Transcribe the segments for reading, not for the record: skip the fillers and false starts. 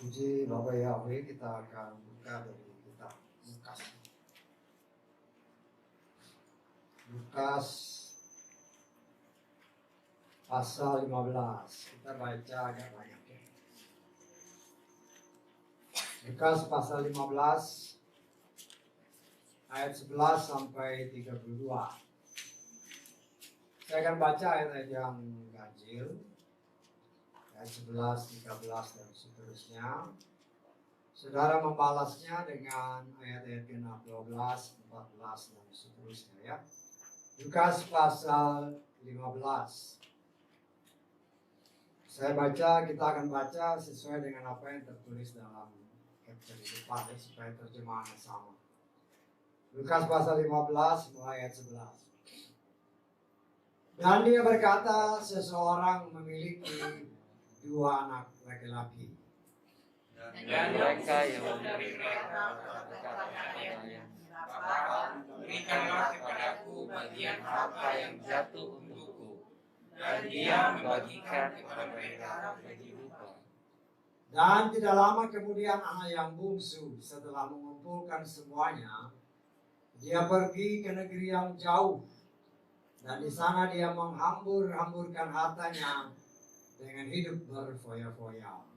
Puji Bapak Yahweh, kita akan buka dari kitab Lukas. Lukas pasal 15. Kita baca agak banyak ya. Lukas pasal 15 ayat 11 sampai 32. Saya akan baca ayat yang ganjil, ayat 11, 13 dan seterusnya. Saudara membalasnya dengan ayat-ayat genap 12, 14 dan seterusnya ya. Lukas pasal 15. Saya baca, kita akan baca sesuai dengan apa yang tertulis dalam caption di depan ya, supaya terjemahannya sama. Lukas pasal 15 mulai ayat 11. Dan dia berkata, seseorang memiliki 2 anak laki-laki. Dan mereka yang memberi mereka berkata-katanya, Bapa, berikanlah kepadaku bagian harta yang jatuh untukku. Dan dia membagikan kepada mereka kehidupan. Dan tidak lama kemudian anak yang bungsu setelah mengumpulkan semuanya, dia pergi ke negeri yang jauh. Dan di sana dia menghambur-hamburkan hartanya dengan hidup berfoya-foya.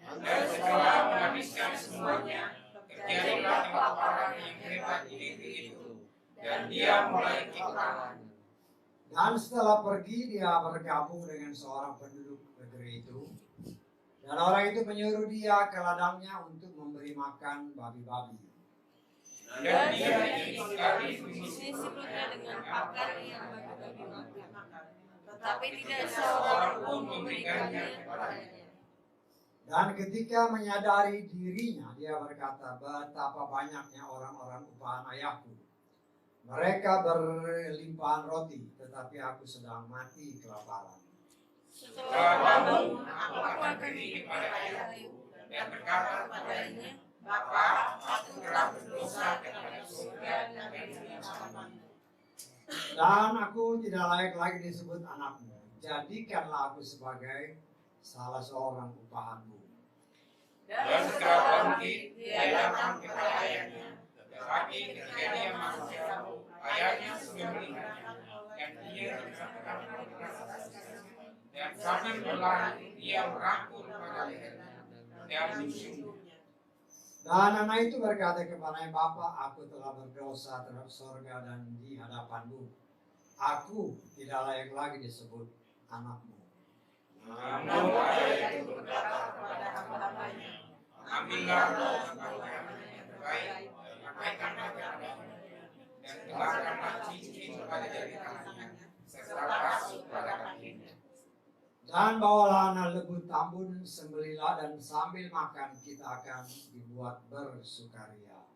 Dan setelah menghabiskan semuanya, terjadilah kelaparan yang hebat di negeri itu, dan dia mulai kekurangan. Dan setelah pergi, dia bergabung dengan seorang penduduk negeri itu. Dan orang itu menyuruh dia ke ladangnya untuk memberi makan babi-babi. Dan dia ingin sekali disebutnya dengan pakan yang babi-babi makan, tetapi tidak seorang pun memberikannya kepadanya. Dan ketika menyadari dirinya, dia berkata, betapa banyaknya orang-orang upahan ayahku. Mereka berlimpahan roti, tetapi aku sedang mati kelaparan. Setelah bangun, aku akan pergi kepada ayahku dan berkata kepadanya, Bapa, aku telah berdosa kepada surga dan kepada kamu. Dan aku tidak layak lagi disebut anakmu. Jadikanlah aku sebagai salah seorang upahanmu. Dan setelah bangkit, dia datang kepada ayahnya. Tetapi ketika dia masuk jauh, ayahnya sudah melihatnya, dan dia terkejut. Dan sambil berlari, dia merangkul pada lehernya dan menciumnya. Dan anak itu berkata kepadanya, Bapa, aku telah berdosa terhadap sorga dan di hadapanmu. Aku tidak layak lagi disebut anakmu. Namun ayah itu berkata kepada hamba-hambanya, ambillah roh yang terbaik, pakaikanlah kepadanya, dan kenakanlah cincin pada jari tangannya, serta kasut pada kakinya. Dan bawalah anak lembu tambun, sembelilah, dan sambil makan kita akan dibuat bersukaria.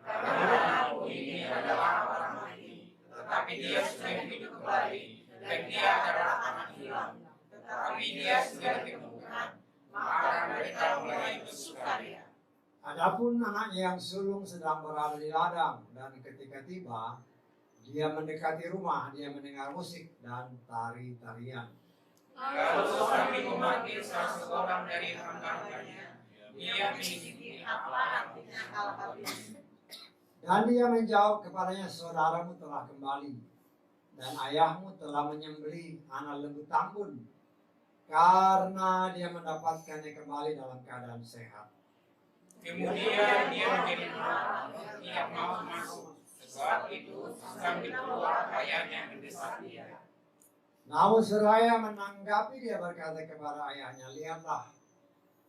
Karena aku ini adalah orang mati, tetapi dia sudah hidup kembali, dan dia adalah anak hilang, tetapi dia sudah ditemukan, maka mereka mulai bersukaria. Adapun anaknya yang sulung sedang berada di ladang, dan ketika tiba, dia mendekati rumah, dia mendengar musik dan tari-tarian. Lalu sambil memanggil salah seorang dari hamba-hambanya, dia menyelidiki apa artinya hal-hal ini. Dan dia menjawab kepadanya, saudaramu telah kembali, dan ayahmu telah menyembelih anak lembu tambun, karena dia mendapatkannya kembali dalam keadaan sehat. Kemudian dia menjadi marah, dia mau masuk. Saat itu sambil keluar ayahnya mendesak dia. Namun seraya menanggapi, dia berkata kepada ayahnya, lihatlah,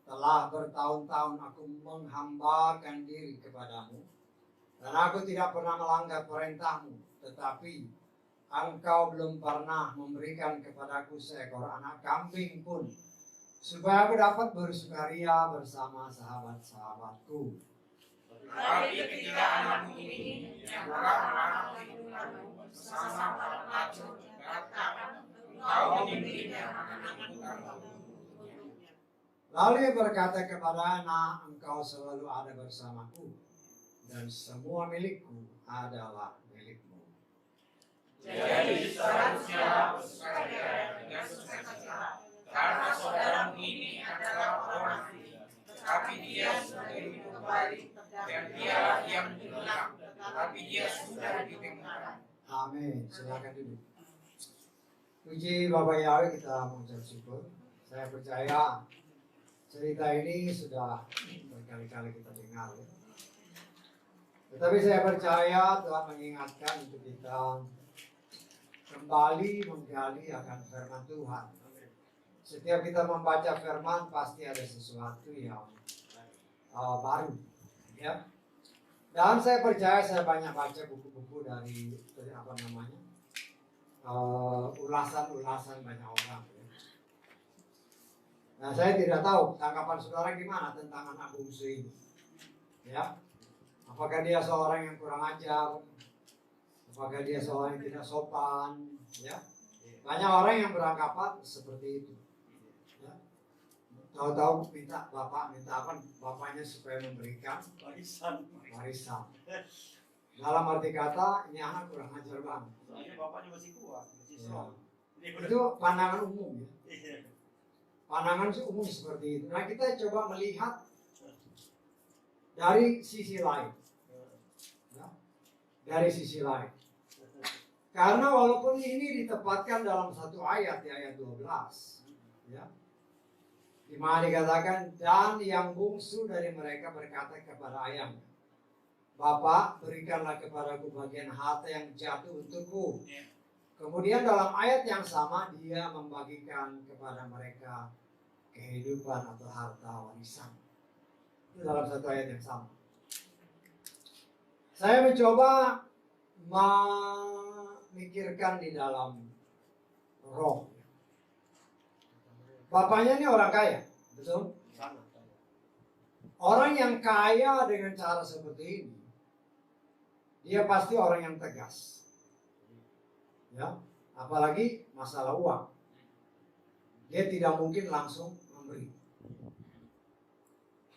telah bertahun-tahun aku menghambakan diri kepadamu, dan aku tidak pernah melanggar perintahmu, tetapi engkau belum pernah memberikan kepadaku seekor anak kambing pun, supaya aku dapat bersukaria bersama sahabat-sahabatku. Tetapi ketika anakmu ini yang telah melarang kehidupanmu bersama para pelacur datang, engkau menyembelihnya anakmu untuknya. Lalu ia berkata kepada anak, engkau selalu ada bersamaku, dan semua milikku adalah milikmu. Jadi seharusnya bersukaria dengan sukacita, karena saudaramu ini adalah orang mati, Amin. Silakan duduk. Puji Bapak Yahweh, kita mengucap syukur. Saya percaya cerita ini sudah berkali-kali kita dengar. Ya. Tetapi saya percaya Tuhan mengingatkan untuk kita kembali menggali akan firman Tuhan. Setiap kita membaca firman pasti ada sesuatu yang baru. Ya. Dan saya percaya saya banyak baca buku-buku dari apa namanya ulasan-ulasan banyak orang. Ya. Nah, saya tidak tahu tanggapan saudara gimana tentang anak bungsu ini. Ya, apakah dia seorang yang kurang ajar? Apakah dia seorang yang tidak sopan? Ya, banyak orang yang beranggapan seperti itu. Ya. Tahu-tahu minta apa? Bapaknya supaya memberikan warisan. Dalam arti kata, ini anak kurang ajar banget. Soalnya bapaknya masih kuat, masih Ya. solid. Itu pandangan umum ya. Iya. Pandangan umum seperti itu. Nah, kita coba melihat dari sisi lain. Ya. Dari sisi lain. Karena walaupun ini ditempatkan dalam satu ayat, di ayat 12. Ya. Di mana dikatakan, dan yang bungsu dari mereka berkata kepada ayahnya, Bapak, berikanlah kepadaku bagian harta yang jatuh untukku. Kemudian dalam ayat yang sama, dia membagikan kepada mereka kehidupan atau harta warisan. Itu dalam satu ayat yang sama. Saya mencoba memikirkan di dalam roh. Bapaknya ini orang kaya, betul? Orang yang kaya dengan cara seperti ini, dia pasti orang yang tegas. Ya, apalagi masalah uang. Dia tidak mungkin langsung memberi.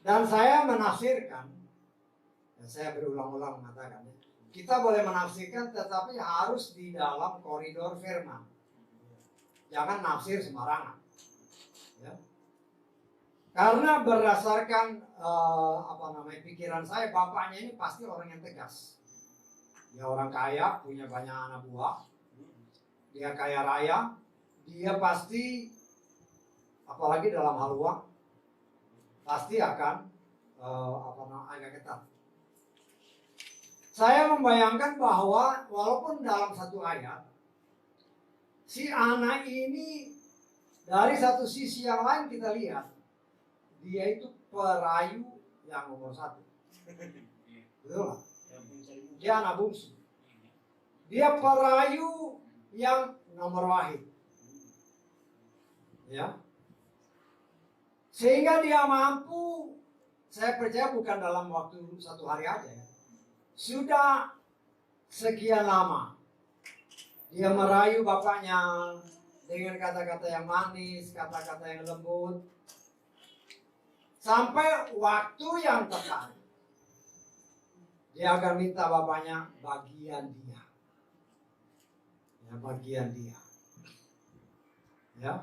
Dan saya menafsirkan, dan saya berulang-ulang mengatakan, kita boleh menafsirkan tetapi harus di dalam koridor firman. Jangan nafsir sembarangan. Ya. Karena berdasarkan pikiran saya, bapaknya ini pasti orang yang tegas. Dia orang kaya, punya banyak anak buah. Dia kaya raya. Dia pasti, apalagi dalam hal uang, pasti akan agak ketat. Saya membayangkan bahwa walaupun dalam satu ayat, si anak ini dari satu sisi yang lain kita lihat, dia itu perayu yang nomor satu. Betul lah. Dia anak bungsu. Dia perayu yang nomor wahid. Ya. Sehingga dia mampu, saya percaya bukan dalam waktu satu hari aja ya. Sudah sekian lama dia merayu bapaknya dengan kata-kata yang manis, kata-kata yang lembut. Sampai waktu yang tepat, dia akan minta bapaknya bagian dia. Ya, bagian dia. Ya.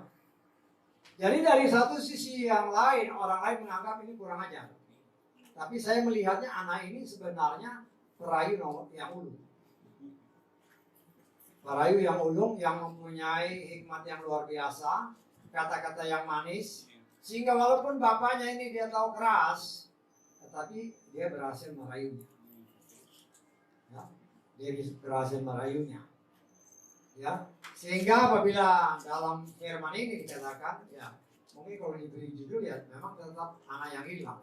Jadi dari satu sisi yang lain, orang lain menganggap ini kurang ajar. Tapi saya melihatnya anak ini sebenarnya perayu yang ulung. Perayu yang ulung, yang mempunyai hikmat yang luar biasa, kata-kata yang manis, sehingga walaupun bapaknya ini dia tahu keras, tetapi dia berhasil merayunya. Ya, dia berhasil merayunya. Ya, sehingga apabila dalam firman ini dikatakan, ya mungkin kalau diberi judul ya memang tetap anak yang hilang.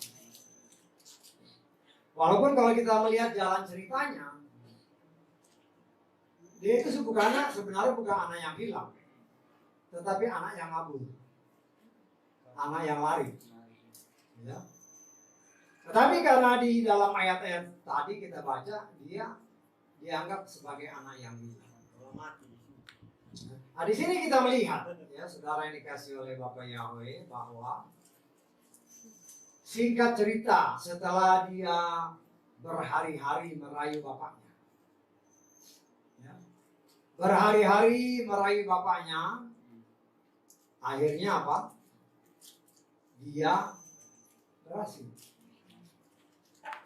Walaupun kalau kita melihat jalan ceritanya, dia itu sebenarnya bukan anak yang hilang, tetapi anak yang kabur, anak yang lari. Ya. Tetapi karena di dalam ayat-ayat tadi kita baca, dia dianggap sebagai anak yang hilang. Nah, di sini kita melihat, ya, saudara yang dikasih oleh Bapak Yahweh, bahwa singkat cerita setelah dia berhari-hari merayu bapaknya, ya, berhari-hari merayu bapaknya, akhirnya apa? Dia berhasil.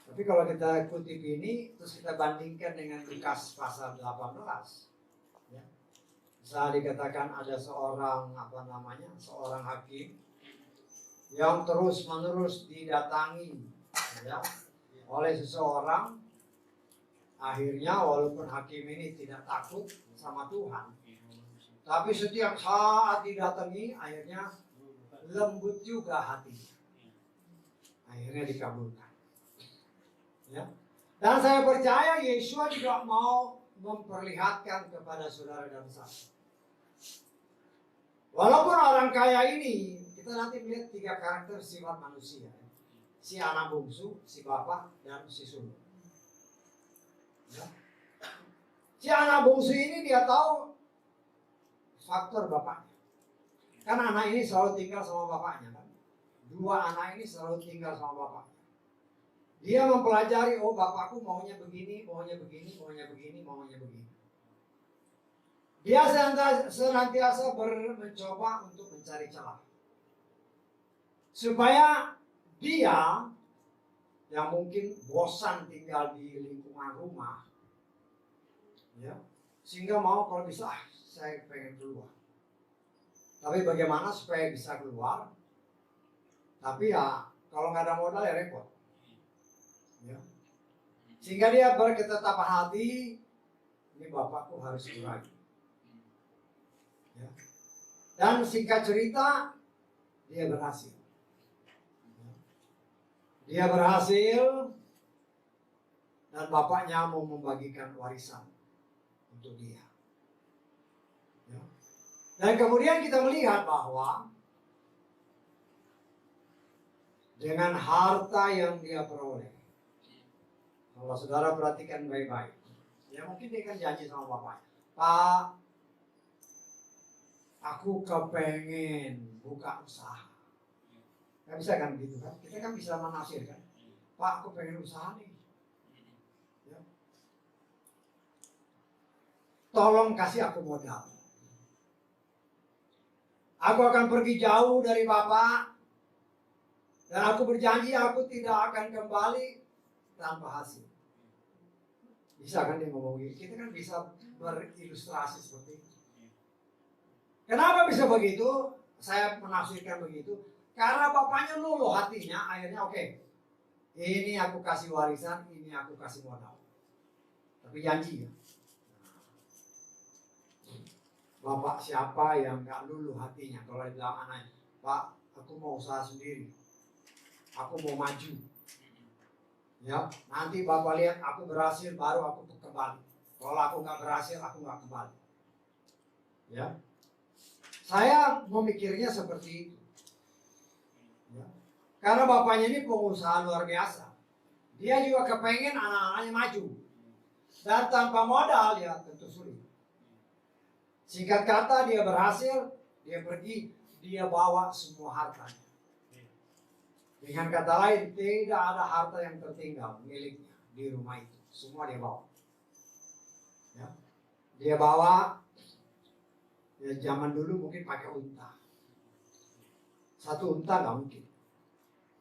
Tapi kalau kita kutip ini, terus kita bandingkan dengan Lukas pasal 18, Bisa dikatakan ada seorang seorang hakim yang terus-menerus didatangi ya, oleh seseorang. Akhirnya walaupun hakim ini tidak takut sama Tuhan, tapi setiap saat didatangi akhirnya lembut juga hatinya. Akhirnya dikabulkan. Ya. Dan saya percaya Yesus juga mau memperlihatkan kepada saudara dan saya. Walaupun orang kaya ini, kita nanti melihat 3 karakter sifat manusia. Si anak bungsu, si bapak, dan si sulung. Ya. Si anak bungsu ini dia tahu faktor bapaknya. Kan anak ini selalu tinggal sama bapaknya kan. 2 anak ini selalu tinggal sama bapaknya. Dia mempelajari, oh bapakku maunya begini, maunya begini, maunya begini, maunya begini. Dia senantiasa mencoba untuk mencari celah. Supaya dia yang mungkin bosan tinggal di lingkungan rumah, ya, sehingga mau kalau bisa, saya pengen keluar. Tapi bagaimana supaya bisa keluar? Tapi ya kalau nggak ada modal ya repot. Ya. Sehingga dia berketetapan hati, ini bapakku harus kurangi. Ya. Dan singkat cerita, dia berhasil. Ya. Dia berhasil dan bapaknya mau membagikan warisan untuk dia. Ya. Dan kemudian kita melihat bahwa dengan harta yang dia peroleh, kalau saudara perhatikan baik-baik, ya mungkin dia kan janji sama bapaknya, Pak, aku kepengen buka usaha. Gak bisa kan gitu kan? Kita kan bisa menafsirkan, Pak, aku pengen usaha nih. Ya. Tolong kasih aku modal. Aku akan pergi jauh dari Bapak, dan aku berjanji aku tidak akan kembali tanpa hasil. Bisa kan dia ngomong gitu? Kita kan bisa berilustrasi seperti itu. Kenapa bisa begitu? Saya menafsirkan begitu. Karena bapaknya luluh hatinya, akhirnya oke. Ini aku kasih warisan, ini aku kasih modal. Tapi janji ya. Bapak siapa yang gak luluh hatinya? Kalau dia bilang anaknya, Pak, aku mau usaha sendiri. Aku mau maju. Ya, nanti Bapak lihat aku berhasil baru aku kembali. Kalau aku nggak berhasil, aku nggak kembali. Ya, saya memikirnya seperti itu. Ya. Karena bapaknya ini pengusaha luar biasa. Dia juga kepengen anak-anaknya maju. Dan tanpa modal ya tentu sulit. Singkat kata dia berhasil, dia pergi, dia bawa semua hartanya. Dengan kata lain, tidak ada harta yang tertinggal miliknya di rumah itu. Semua dia bawa. Ya. Dia bawa, ya zaman dulu mungkin pakai unta. 1 unta nggak mungkin.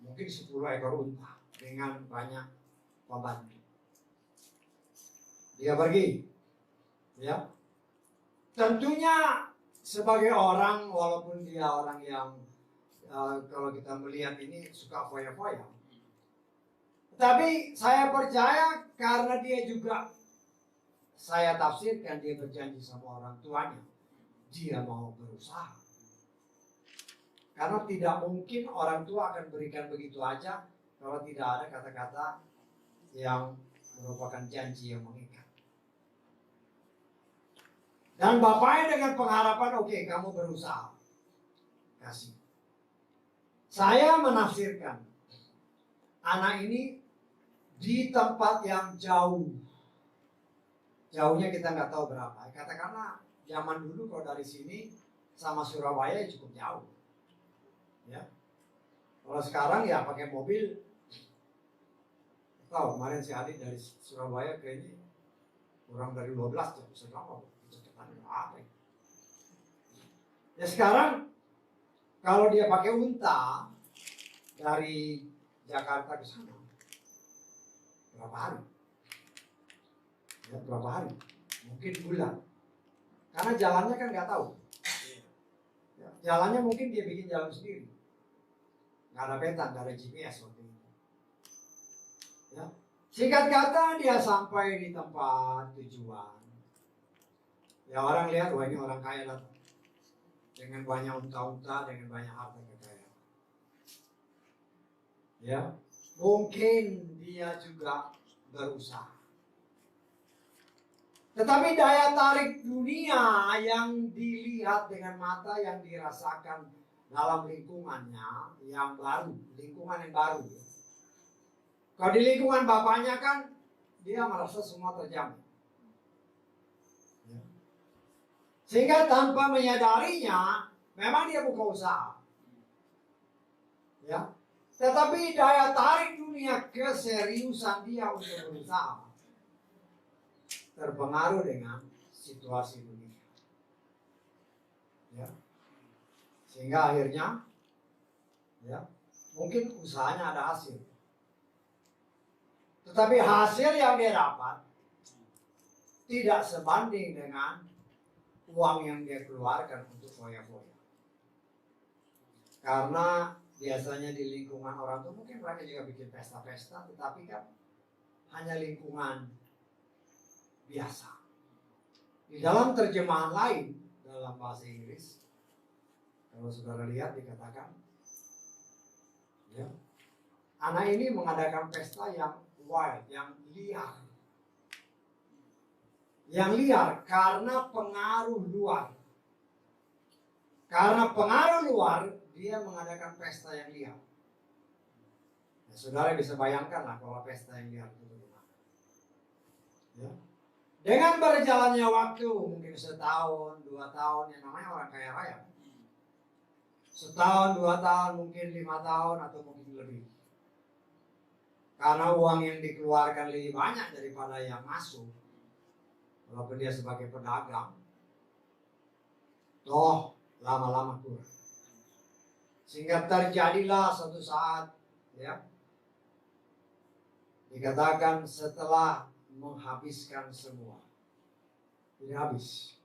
Mungkin 10 ekor unta dengan banyak pembantu. Dia pergi. Ya. Tentunya sebagai orang, walaupun dia orang yang kalau kita melihat ini suka foya-foya. Tapi saya percaya karena dia juga, saya tafsirkan dia berjanji sama orang tuanya. Dia mau berusaha. Karena tidak mungkin orang tua akan berikan begitu aja kalau tidak ada kata-kata yang merupakan janji yang mengikat. Dan bapaknya dengan pengharapan, oke, kamu berusaha. Kasih. Saya menafsirkan anak ini di tempat yang jauh. Jauhnya kita nggak tahu berapa. Katakanlah zaman dulu kalau dari sini sama Surabaya cukup jauh. Ya. Kalau sekarang ya pakai mobil. Tahu kemarin si Adi dari Surabaya ke ini kurang dari 12 jam. Sekarang kecepatannya apa ya? Ya sekarang kalau dia pakai unta dari Jakarta ke sana, berapa hari? Ya, berapa hari? Mungkin bulan. Karena jalannya kan nggak tahu. Ya, jalannya mungkin dia bikin jalan sendiri. Nggak ada peta, nggak ada GPS waktu itu. Ya. Singkat kata dia sampai di tempat tujuan. Ya orang lihat, wah ini orang kaya datang. Dengan banyak unta-unta, dengan banyak harta kekayaan. Ya, mungkin dia juga berusaha. Tetapi daya tarik dunia yang dilihat dengan mata, yang dirasakan dalam lingkungannya yang baru, lingkungan yang baru. Kalau di lingkungan bapaknya kan dia merasa semua terjamin. Sehingga tanpa menyadarinya, memang dia buka usaha. Ya. Tetapi daya tarik dunia, keseriusan dia untuk berusaha terpengaruh dengan situasi dunia. Ya. Sehingga akhirnya ya, mungkin usahanya ada hasil. Tetapi hasil yang dia dapat tidak sebanding dengan uang yang dia keluarkan untuk foya-foya. Karena biasanya di lingkungan orang itu mungkin mereka juga bikin pesta-pesta, tetapi kan hanya lingkungan biasa. Di dalam terjemahan lain dalam bahasa Inggris, kalau saudara lihat dikatakan, ya, anak ini mengadakan pesta yang wild, yang liar. Yang liar karena pengaruh luar. Karena pengaruh luar, dia mengadakan pesta yang liar. Ya, saudara bisa bayangkan lah kalau pesta yang liar itu bagaimana. Ya. Dengan berjalannya waktu, mungkin setahun, 2 tahun, yang namanya orang kaya raya. Setahun, 2 tahun, mungkin 5 tahun, atau mungkin lebih. Karena uang yang dikeluarkan lebih banyak daripada yang masuk. Walaupun dia sebagai pedagang, toh lama-lama kurang. Sehingga terjadilah suatu saat, ya, dikatakan setelah menghabiskan semua, tidak habis,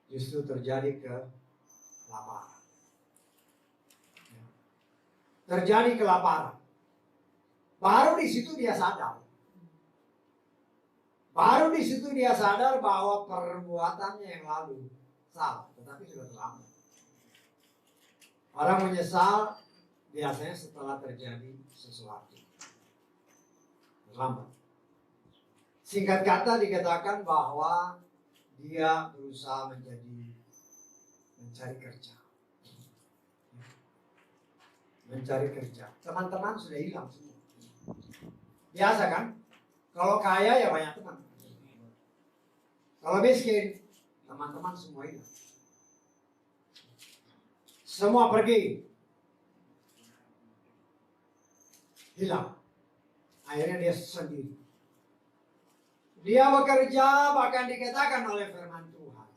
justru terjadi kelaparan. Ya. Terjadi kelaparan. Baru di situ dia sadar. Baru di situ dia sadar bahwa perbuatannya yang lalu salah, tetapi sudah terlambat. Orang menyesal biasanya setelah terjadi sesuatu. Terlambat. Singkat kata dikatakan bahwa dia berusaha mencari kerja. Mencari kerja. Teman-teman sudah hilang semua. Biasa kan? Kalau kaya ya banyak teman. Kalau miskin, teman-teman semua hilang. Semua pergi. Hilang. Akhirnya dia sendiri. Dia bekerja, bahkan dikatakan oleh firman Tuhan.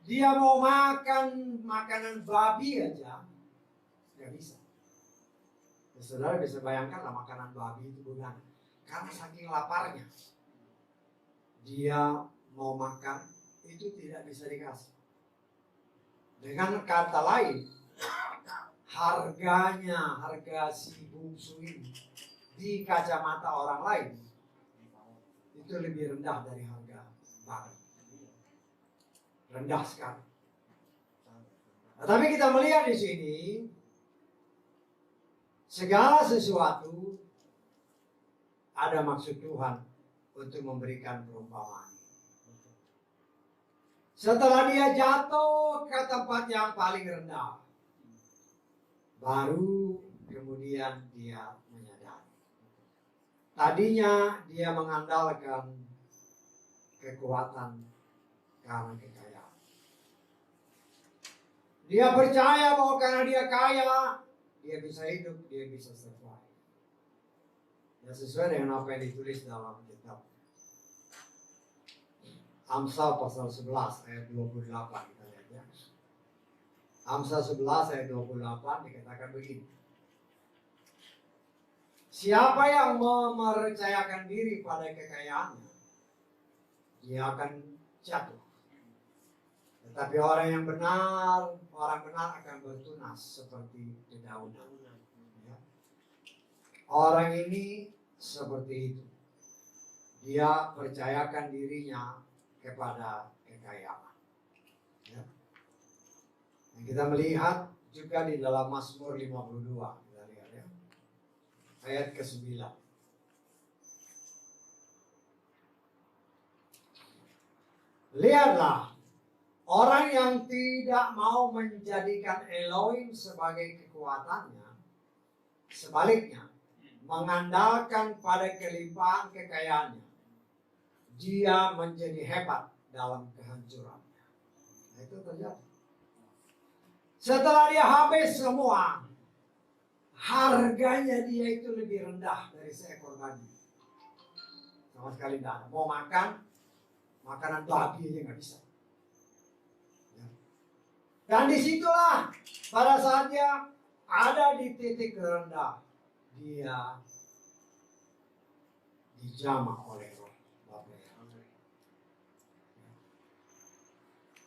Dia mau makan makanan babi aja, nggak bisa. Ya, saudara bisa bayangkan lah makanan babi itu bagaimana. Karena saking laparnya, dia mau makan, itu tidak bisa dikasih. Dengan kata lain, harga si bungsu ini di kacamata orang lain itu lebih rendah dari harga babi. Rendah sekali. Nah, tapi kita melihat di sini segala sesuatu ada maksud Tuhan untuk memberikan perumpamaan. Setelah dia jatuh ke tempat yang paling rendah, baru kemudian dia menyadari. Tadinya dia mengandalkan kekuatan karena kekayaan. Dia percaya bahwa karena dia kaya, dia bisa hidup, dia bisa survive. Ya, sesuai dengan apa yang ditulis dalam kitab Amsal pasal 11 ayat 28 kita lihat ya. Amsal 11 ayat 28 dikatakan begini. Siapa yang mempercayakan diri pada kekayaannya, dia akan jatuh. Tetapi orang benar akan bertunas seperti dedaunan. Ya. Orang ini seperti itu. Dia percayakan dirinya kepada kekayaan. Ya. Dan kita melihat juga di dalam Mazmur 52. Kita lihat ya. Ayat ke-9. Lihatlah, orang yang tidak mau menjadikan Elohim sebagai kekuatannya, sebaliknya, mengandalkan pada kelimpahan kekayaannya, dia menjadi hebat dalam kehancurannya. Nah, itu terjadi. Setelah dia habis semua, harganya dia itu lebih rendah dari seekor babi. Sama sekali tidak ada. Mau makan, makanan babi aja nggak bisa. Ya. Dan disitulah pada saat dia ada di titik terendah, dia dijamah oleh Roh Bapa.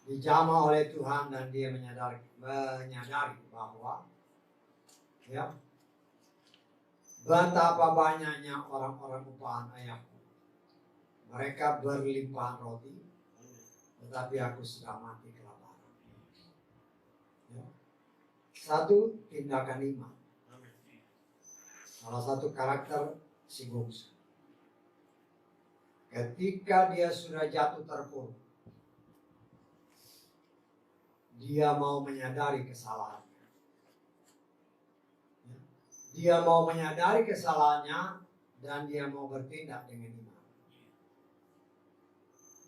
Dijamah oleh Tuhan dan dia menyadari bahwa ya, betapa banyaknya orang-orang upahan ayahku. Mereka berlimpahan roti, tetapi aku sudah mati kelaparan. Ya. Satu tindakan iman. Salah satu karakter si bungsu. Ketika dia sudah jatuh terpuruk, dia mau menyadari kesalahannya. Ya. Dia mau menyadari kesalahannya dan dia mau bertindak dengan iman.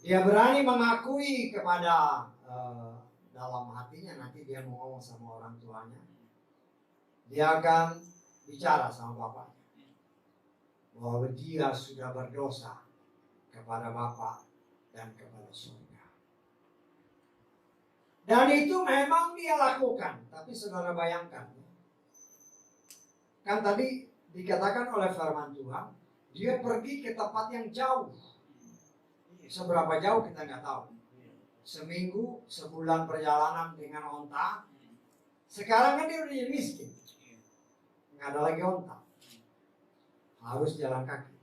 Dia berani mengakui kepada dalam hatinya, nanti dia mau ngomong sama orang tuanya. Dia akan bicara sama bapaknya bahwa dia sudah berdosa kepada Bapa dan kepada surga. Dan itu memang dia lakukan. Tapi saudara bayangkan, kan tadi dikatakan oleh firman Tuhan, dia pergi ke tempat yang jauh. Seberapa jauh kita nggak tahu. Seminggu, sebulan perjalanan dengan onta. Sekarang kan dia udah jadi miskin. Nggak ada lagi onta. Harus jalan kaki.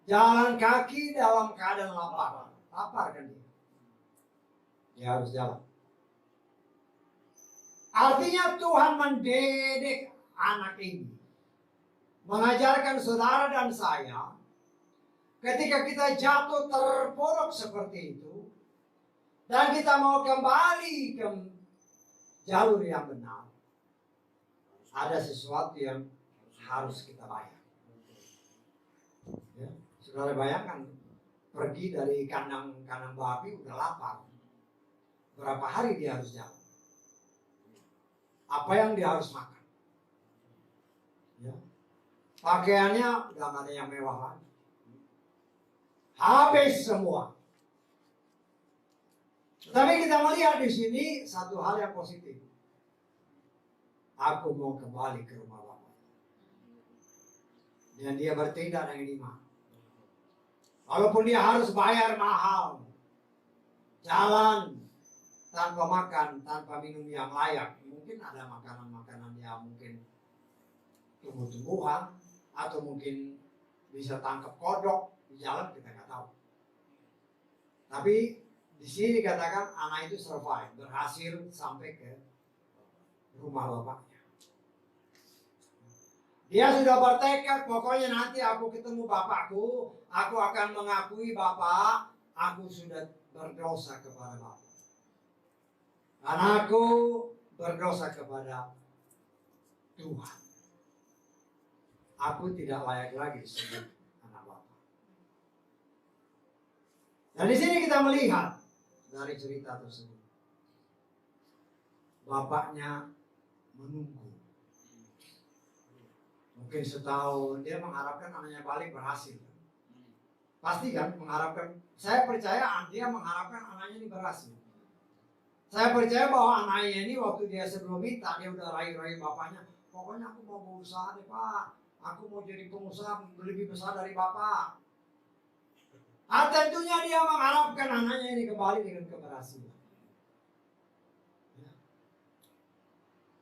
Jalan kaki dalam keadaan lapar. Lapar kan dia. Dia harus jalan. Artinya Tuhan mendidik anak ini. Mengajarkan saudara dan saya. Ketika kita jatuh terpuruk seperti itu, dan kita mau kembali ke jalur yang benar, ada sesuatu yang harus kita bayar. Ya, saudara bayangkan, pergi dari kandang babi udah lapar. Berapa hari dia harus jalan? Apa yang dia harus makan? Ya. Pakaiannya udah gak ada yang mewah lagi. Habis semua. Tapi kita melihat di sini satu hal yang positif. Aku mau kembali ke rumah Bapa. Dan dia bertindak dengan iman. Walaupun dia harus bayar mahal, jalan tanpa makan, tanpa minum yang layak. Mungkin ada makanan-makanan yang mungkin tumbuh-tumbuhan, atau mungkin bisa tangkap kodok di jalan, kita nggak tahu. Tapi di sini dikatakan anak itu survive, berhasil sampai ke rumah bapaknya. Dia sudah bertekad, pokoknya nanti aku ketemu bapakku, aku akan mengakui Bapak, aku sudah berdosa kepada Bapak. Dan aku berdosa kepada Tuhan. Aku tidak layak lagi sebagai anak Bapak. Dan di sini kita melihat dari cerita tersebut, bapaknya menunggu. Mungkin setahun dia mengharapkan anaknya balik berhasil. Pasti kan mengharapkan. Saya percaya dia mengharapkan anaknya ini berhasil. Saya percaya bahwa anaknya ini waktu dia sebelum minta, dia udah rayu-rayu bapaknya. Pokoknya aku mau berusaha deh Pak. Aku mau jadi pengusaha lebih besar dari Bapak. Tentunya dia mengharapkan anaknya ini kembali dengan keberhasilan.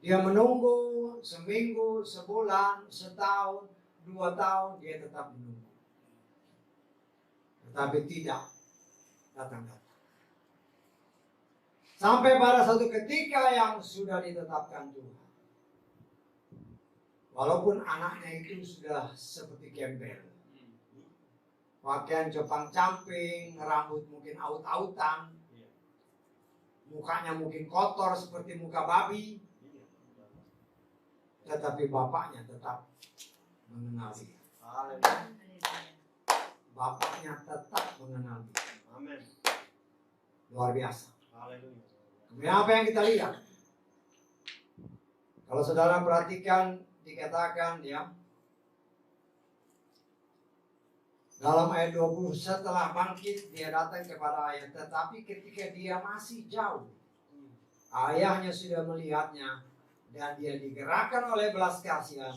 Dia menunggu seminggu, sebulan, setahun, 2 tahun, dia tetap menunggu. Tetapi tidak datang-datang. Sampai pada satu ketika yang sudah ditetapkan Tuhan. Walaupun anaknya itu sudah seperti gembel. Pakaian compang-camping, rambut mungkin aut-autan. Mukanya mungkin kotor seperti muka babi. Tetapi bapaknya tetap mengenal dia. Bapaknya tetap mengenal dia. Amin. Luar biasa. Haleluya. Kemudian apa yang kita lihat? Kalau saudara perhatikan, dikatakan ya, dalam ayat 20, setelah bangkit dia datang kepada ayah, tetapi ketika dia masih jauh, ayahnya sudah melihatnya dan dia digerakkan oleh belas kasihan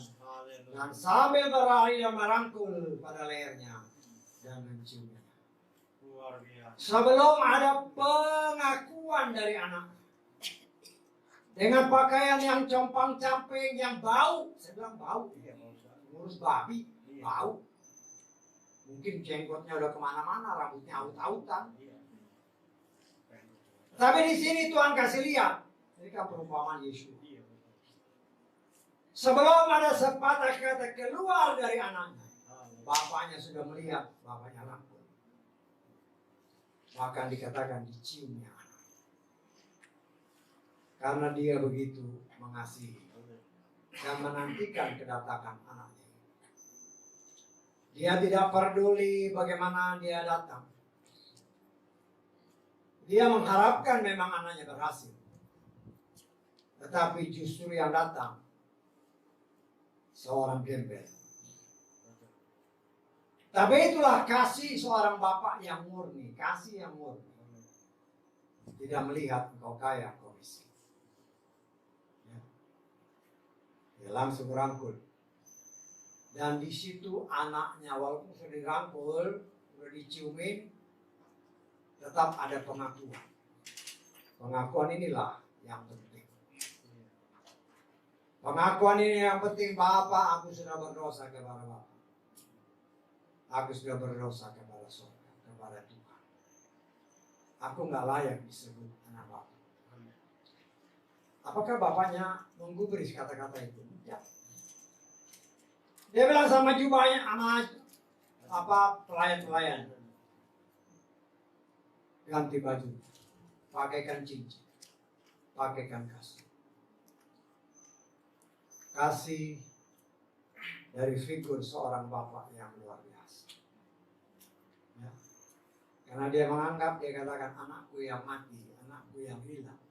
dan sambil berlari dan merangkul pada lehernya dan menciumnya. Luar biasa. Sebelum ada pengakuan dari anak, dengan pakaian yang compang-camping, yang bau, saya bilang bau, ngurus babi, bau. Mungkin jenggotnya udah kemana-mana, rambutnya aut-autan. Tapi di sini Tuhan kasih lihat, ini kan perumpamaan Yesus. Sebelum ada sepatah kata keluar dari anaknya, bapaknya sudah melihat, bapaknya rangkul. Bahkan dikatakan diciumnya anak. Karena dia begitu mengasihi dan menantikan kedatangan anaknya. Dia tidak peduli bagaimana dia datang. Dia mengharapkan memang anaknya berhasil. Tetapi justru yang datang seorang gembel. Tapi itulah kasih seorang bapak yang murni. Kasih yang murni. Tidak melihat engkau kaya, engkau miskin. Dia langsung rangkul. Dan di situ anaknya walaupun sudah dirangkul, sudah diciumin, tetap ada pengakuan. Pengakuan inilah yang penting. Pengakuan ini yang penting, Bapak, aku sudah berdosa kepada Bapak. Aku sudah berdosa kepada surga, kepada Tuhan. Aku nggak layak disebut anak Bapak. Apakah bapaknya menggubris kata-kata itu? Ya. Dia bilang sama jubahnya, sama pelayan-pelayan, ganti baju, pakaikan cincin, pakaikan kasih. Kasih dari figur seorang bapak yang luar biasa. Ya. Karena dia menganggap, dia katakan, anakku yang mati, anakku yang hilang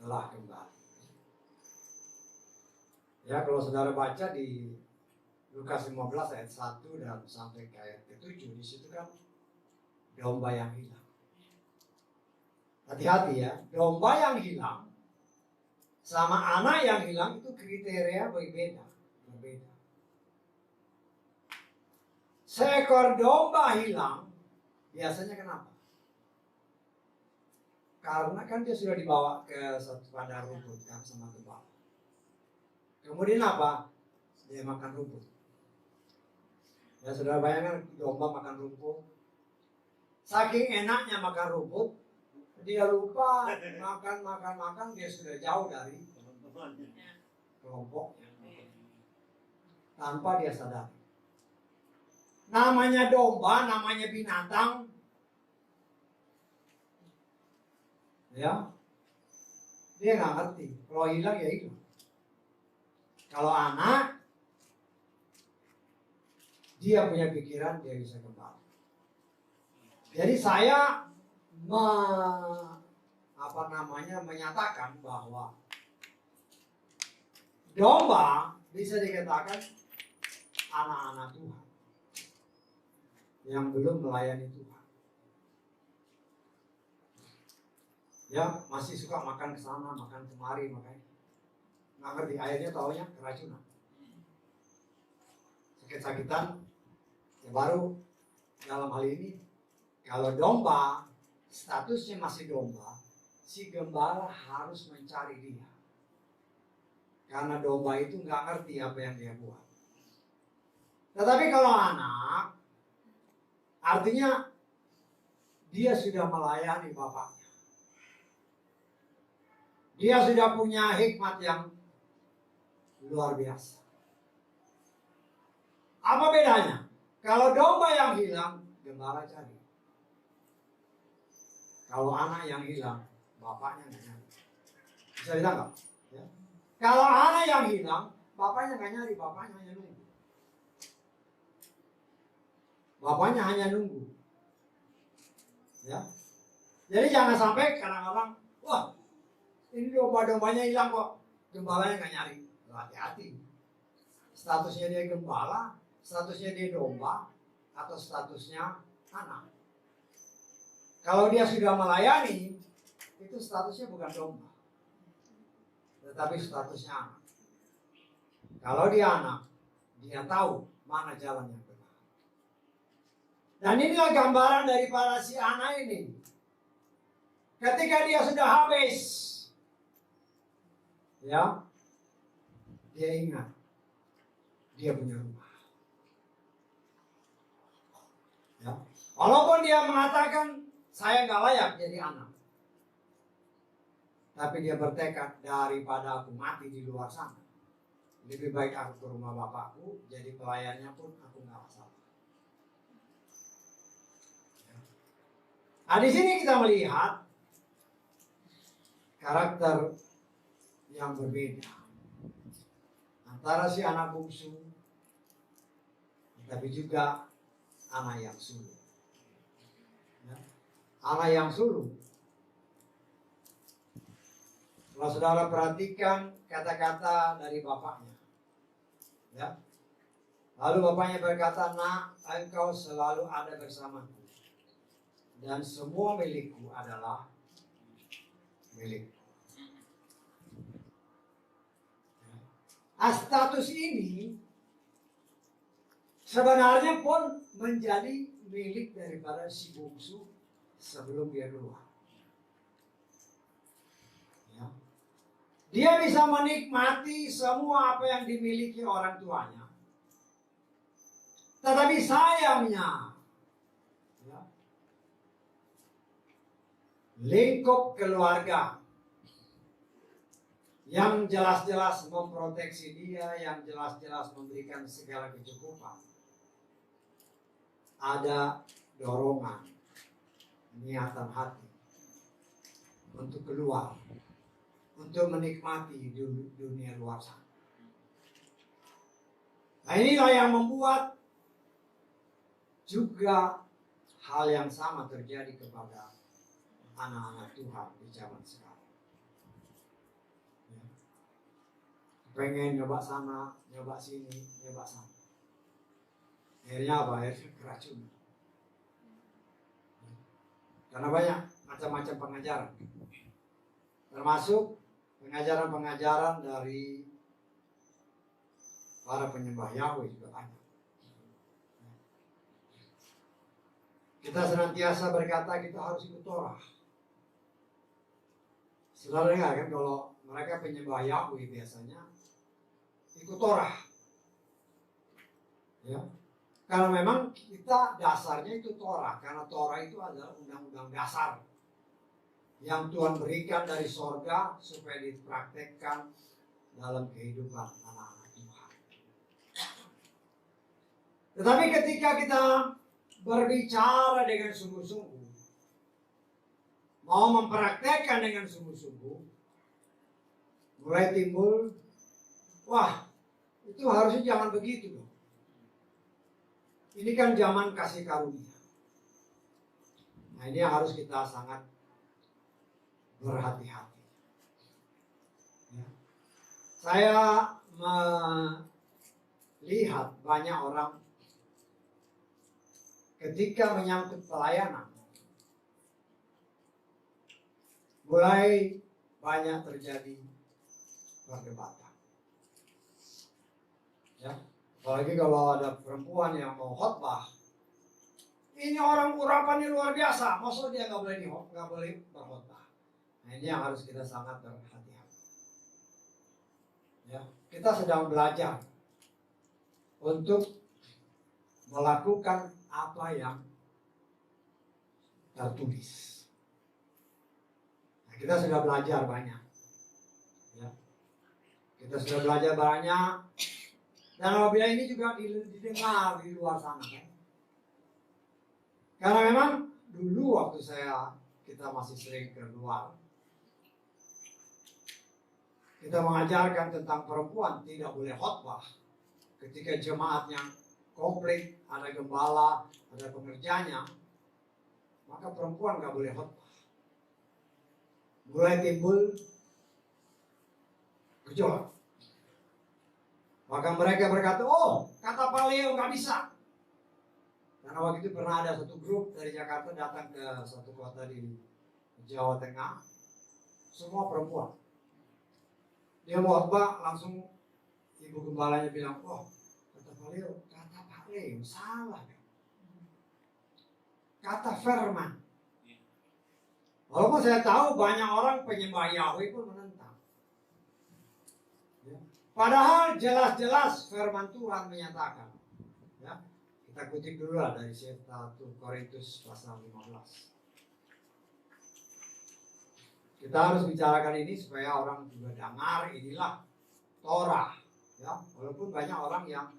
telah kembali. Ya, kalau saudara baca di Lukas 15 ayat 1 dan sampai ke ayat ke-7, di situ kan domba yang hilang. Hati-hati ya, domba yang hilang sama anak yang hilang itu kriteria berbeda. Seekor domba hilang, biasanya kenapa? Karena kan dia sudah dibawa ke satu padang rumput kan sama gembala. Kemudian apa? Dia makan rumput. Ya saudara bayangkan domba makan rumput. Saking enaknya makan rumput, dia lupa makan, dia sudah jauh dari kelompoknya. Tanpa dia sadar. Namanya domba, namanya binatang. Ya, dia nggak ngerti. Kalau hilang ya hilang. Kalau anak, dia punya pikiran, dia bisa kembali. Jadi saya menyatakan bahwa domba bisa dikatakan anak-anak Tuhan yang belum melayani Tuhan. Ya, masih suka makan ke sana, makan kemari, makanya nggak ngerti, akhirnya taunya keracunan, sakit-sakitan, ya baru dalam hal ini, kalau domba statusnya masih domba, si gembala harus mencari dia. Karena domba itu nggak ngerti apa yang dia buat. Tetapi kalau anak, artinya dia sudah melayani bapaknya. Dia sudah punya hikmat yang luar biasa. Apa bedanya? Kalau domba yang hilang, gembala cari. Kalau anak yang hilang, bapaknya nggak nyari. Bisa ditangkap? Ya. Kalau anak yang hilang, bapaknya nggak nyari, bapaknya hanya nunggu. Bapaknya hanya nunggu. Ya. Jadi jangan sampai kadang-kadang, wah, ini domba-dombanya hilang kok, gembalanya nggak nyari. Hati-hati. Statusnya dia gembala, statusnya dia domba, atau statusnya anak. Kalau dia sudah melayani, itu statusnya bukan domba, tetapi statusnya anak. Kalau dia anak, dia tahu mana jalan yang benar. Dan inilah gambaran daripada si anak ini. Ketika dia sudah habis, ya, dia ingat dia punya rumah. Ya. Walaupun dia mengatakan saya nggak layak jadi anak, tapi dia bertekad daripada aku mati di luar sana, lebih baik aku ke rumah bapakku, jadi pelayannya pun aku nggak masalah. Nah, di sini kita melihat karakter yang berbeda antara si anak bungsu, tapi juga anak yang sulung. Ya. Anak yang sulung. Kalau saudara perhatikan kata-kata dari bapaknya, ya. Lalu bapaknya berkata, nak, engkau selalu ada bersamaku, dan semua milikku adalah milikku. Status ini sebenarnya pun menjadi milik daripada si bungsu sebelum dia keluar. Ya. Dia bisa menikmati semua apa yang dimiliki orang tuanya. Tetapi sayangnya, ya, lingkup keluarga yang jelas-jelas memproteksi dia, yang jelas-jelas memberikan segala kecukupan, ada dorongan, niatan hati untuk keluar, untuk menikmati dunia luar sana. Nah, inilah yang membuat juga hal yang sama terjadi kepada anak-anak Tuhan di zaman sekarang. Pengen nyoba sana, nyoba sini, nyoba sana. Akhirnya apa? Akhirnya keracunan. Karena banyak macam-macam pengajaran. Termasuk pengajaran-pengajaran dari para penyembah Yahweh juga banyak. Kita senantiasa berkata kita harus ikut Torah. Saudara dengar kan kalau mereka penyembah Yahweh biasanya ikut Torah, ya, karena memang kita dasarnya itu Torah, karena Torah itu adalah undang-undang dasar yang Tuhan berikan dari sorga supaya dipraktekkan dalam kehidupan anak-anak Tuhan. Tetapi ketika kita berbicara dengan sungguh-sungguh, mau mempraktekkan dengan sungguh-sungguh, mulai timbul, wah, itu harusnya jangan begitu dong. Ini kan zaman kasih karunia. Nah, ini yang harus kita sangat berhati-hati. Ya. Saya melihat banyak orang ketika menyangkut pelayanan, mulai banyak terjadi perdebatan. Ya, apalagi kalau ada perempuan yang mau khotbah, ini orang urapannya luar biasa, maksudnya dia nggak boleh berkhotbah. Nah, ini yang harus kita sangat berhati-hati. Ya, kita sedang belajar untuk melakukan apa yang tertulis. Nah, kita sudah belajar banyak. Ya. Kita sudah belajar banyak. Dan apabila ini juga didengar di luar sana. Kan? Karena memang dulu waktu kita masih sering keluar, kita mengajarkan tentang perempuan tidak boleh khotbah. Ketika jemaatnya komplit, ada gembala, ada pengerjanya, maka perempuan nggak boleh khotbah. Mulai timbul gejolak. Maka mereka berkata, oh kata Pak Leo nggak bisa. Karena waktu itu pernah ada satu grup dari Jakarta datang ke satu kota di Jawa Tengah, semua perempuan. Dia mau khotbah, langsung ibu gembalanya bilang, oh kata Pak Leo salah. Kata firman. Walaupun saya tahu banyak orang penyembah Yahweh pun menentang. Ya. Padahal jelas-jelas firman Tuhan menyatakan. Ya. Kita kutip dulu lah dari 1 Korintus pasal 15. Kita harus bicarakan ini supaya orang juga dengar inilah Torah. Ya. Walaupun banyak orang yang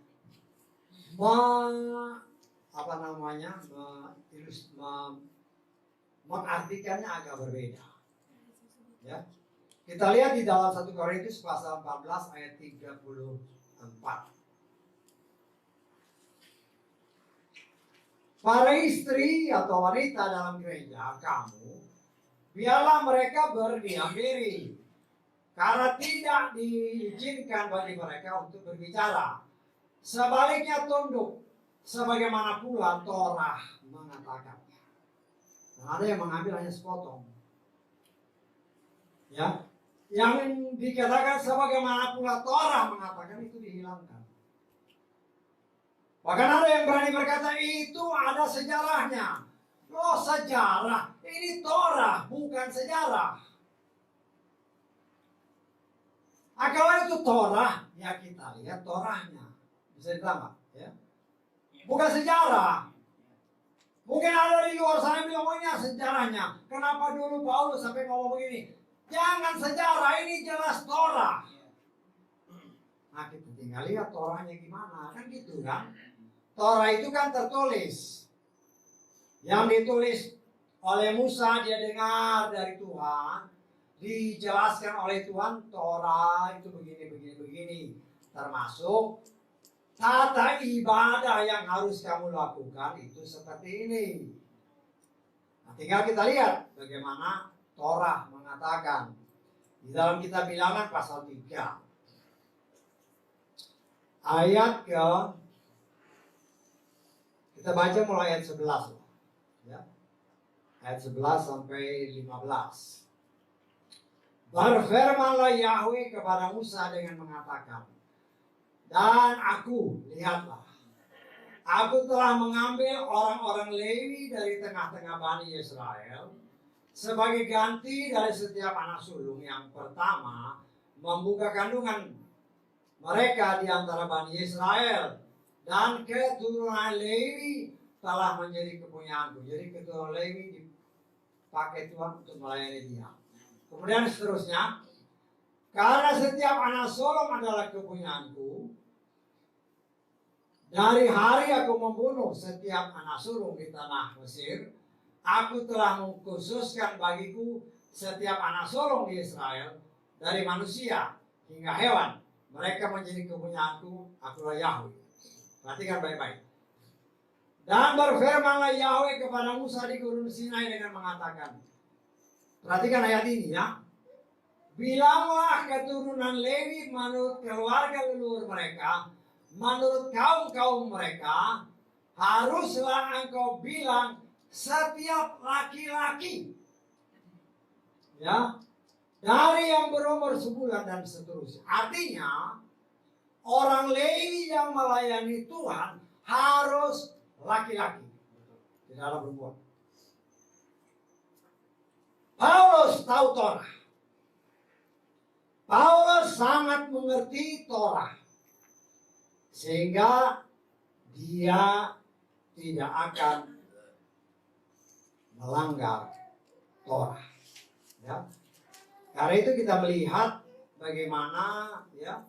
mengartikannya agak berbeda. Ya. Kita lihat di dalam 1 Korintus pasal 14 ayat 34. Para istri atau wanita dalam gereja kamu, biarlah mereka berdiam diri, karena tidak diizinkan bagi mereka untuk berbicara. Sebaliknya tunduk, sebagaimana pula Torah mengatakan. Nah, ada yang mengambil hanya sepotong. Ya, yang dikatakan sebagaimana pula Torah mengatakan itu dihilangkan. Bahkan ada yang berani berkata itu ada sejarahnya. Oh sejarah, ini Torah bukan sejarah. Kalau itu Torah, ya kita lihat Torahnya. Bisa ditambah, ya. Bukan sejarah. Mungkin ada di luar sana bilang, oh ini sejarahnya. Kenapa dulu Paulus sampai ngomong begini? Jangan sejarah, ini jelas Torah. Nah kita tinggal lihat Torahnya gimana, kan gitu kan. Torah itu kan tertulis. Yang ditulis oleh Musa, dia dengar dari Tuhan. Dijelaskan oleh Tuhan, Torah itu begini. Termasuk tata ibadah yang harus kamu lakukan itu seperti ini. Nah, tinggal kita lihat bagaimana Torah mengatakan. Di dalam kitab Bilangan pasal 3. Ayat kita baca mulai ayat 11. Ya. Ayat 11 sampai 15. Berfirmanlah Yahweh kepada Musa dengan mengatakan, dan lihatlah, aku telah mengambil orang-orang Lewi dari tengah-tengah Bani Israel sebagai ganti dari setiap anak sulung yang pertama membuka kandungan mereka di antara Bani Israel, dan keturunan Lewi telah menjadi kepunyaanku. Jadi keturunan Lewi dipakai Tuhan untuk melayani dia. Kemudian seterusnya, karena setiap anak sulung adalah kepunyaanku, dari hari aku membunuh setiap anak sulung di tanah Mesir, aku telah mengkhususkan bagiku setiap anak sulung di Israel, dari manusia hingga hewan. Mereka menjadi kepunyaanku, akulah Yahweh. Perhatikan baik-baik. Dan berfirmanlah Yahweh kepada Musa di Gunung Sinai dengan mengatakan, perhatikan ayat ini ya. Bilanglah keturunan Lewi menurut keluarga leluhur mereka, menurut kaum-kaum mereka, haruslah engkau bilang setiap laki-laki, ya, dari yang berumur sebulan dan seterusnya. Artinya orang Lewi yang melayani Tuhan harus laki-laki. tidak ada perempuan. Paulus tahu Torah. Paulus sangat mengerti Torah. Sehingga dia tidak akan melanggar Torah. Ya. Karena itu kita melihat bagaimana ya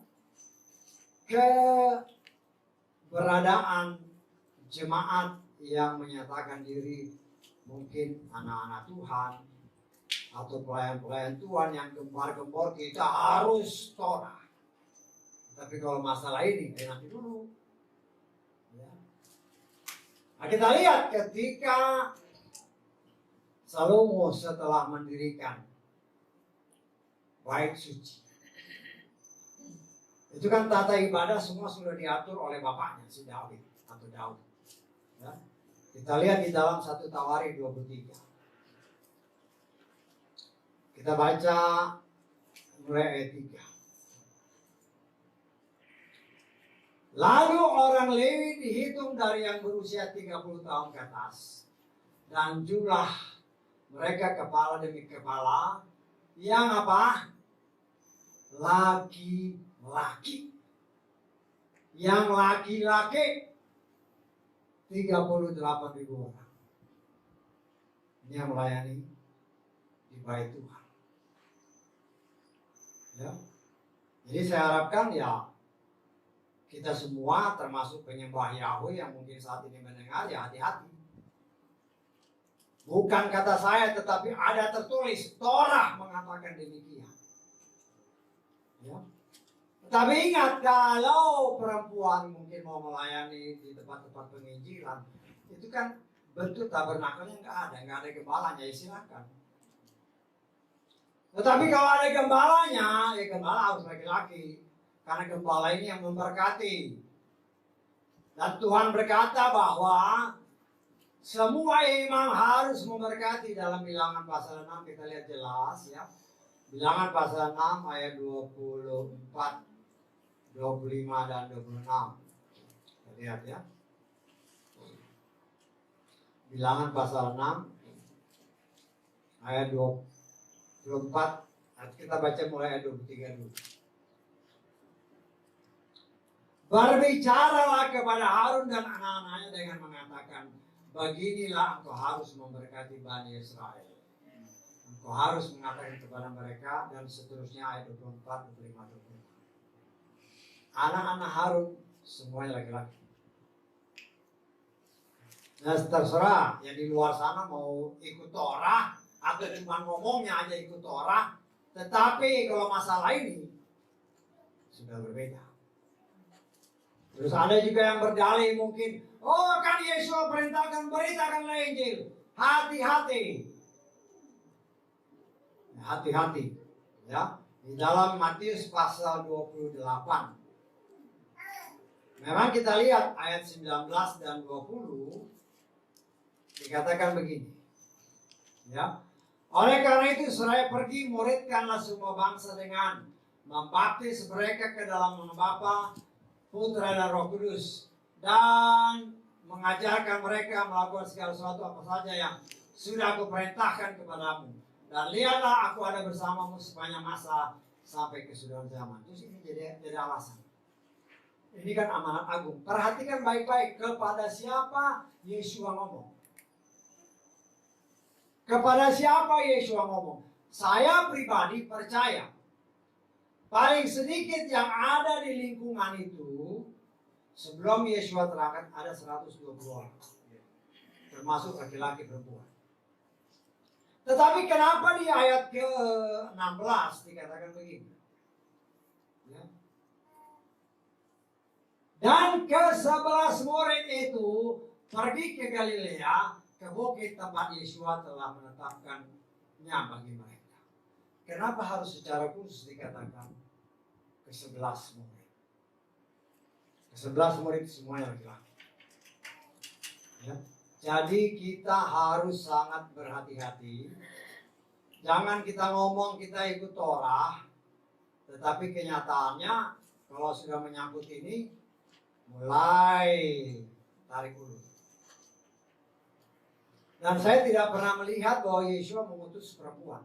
keberadaan jemaat yang menyatakan diri mungkin anak-anak Tuhan atau pelayan-pelayan Tuhan yang gempar-gempor kita harus Torah. Tapi kalau masalah ini nanti dulu. Ya. Nah, kita lihat ketika Salomo setelah mendirikan bait suci. Itu kan tata ibadah semua sudah diatur oleh bapaknya si Daud atau Daud. Ya. Kita lihat di dalam 1 Tawarik 23. Kita baca mulai ayat 3. Lalu orang Lewi dihitung dari yang berusia 30 tahun ke atas. Dan jumlah mereka kepala demi kepala yang apa? Laki-laki. Yang laki-laki 38.000 orang. Ini yang melayani di bait Tuhan. Ya. Jadi saya harapkan ya kita semua termasuk penyembah Yahweh yang mungkin saat ini mendengar ya hati-hati. Bukan kata saya tetapi ada tertulis Torah mengatakan demikian. Ya. Tapi ingat kalau perempuan mungkin mau melayani di tempat-tempat penginjilan itu kan bentuk tabernakelnya nggak ada gembalanya ya silakan. Tetapi kalau ada gembalanya ya gembala harus laki-laki karena gembala ini yang memberkati. Dan Tuhan berkata bahwa semua imam harus memberkati dalam Bilangan pasal 6 kita lihat jelas ya. Bilangan pasal 6 ayat 24, 25 dan 26. Kita lihat ya. Bilangan pasal 6 ayat 24. Kita baca mulai ayat 23 dulu. Berbicaralah kepada Harun dan anak-anaknya dengan mengatakan, beginilah engkau harus memberkati Bani Israel. Engkau harus mengatakan kepada mereka dan seterusnya ayat 24, 25, 26. Anak-anak Harun semuanya laki-laki. Nah terserah yang di luar sana mau ikut Torah atau cuma ngomongnya aja ikut Torah. Tetapi kalau masalah ini sudah berbeda. Terus ada juga yang berdalih mungkin, oh kan Yesus perintahkan beritakanlah Injil. Hati-hati. Hati-hati. Ya. Di dalam Matius pasal 28. Memang kita lihat ayat 19 dan 20 dikatakan begini. Ya. Oleh karena itu seraya pergi muridkanlah semua bangsa dengan membaptis mereka ke dalam nama Bapa, Putra dan Roh Kudus dan mengajarkan mereka melakukan segala sesuatu apa saja yang sudah aku perintahkan kepadamu. Dan lihatlah aku ada bersamamu sepanjang masa sampai kesudahan zaman. Terus ini jadi alasan. Ini kan amanat agung. Perhatikan baik-baik kepada siapa Yeshua ngomong. Kepada siapa Yeshua ngomong? Saya pribadi percaya. Paling sedikit yang ada di lingkungan itu sebelum Yeshua terangkat ada 120 orang. Termasuk laki-laki perempuan. Tetapi kenapa di ayat ke-16 dikatakan begini? Ya. Dan ke-11 murid itu pergi ke Galilea, ke bukit tempat Yeshua telah menetapkannya bagi mereka. Kenapa harus secara khusus dikatakan ke-11 murid? Ke-11 murid semuanya laki-laki. Ya. Jadi kita harus sangat berhati-hati. Jangan kita ngomong kita ikut Torah, tetapi kenyataannya kalau sudah menyangkut ini, mulai tarik ulur. Dan saya tidak pernah melihat bahwa Yesua mengutus perempuan.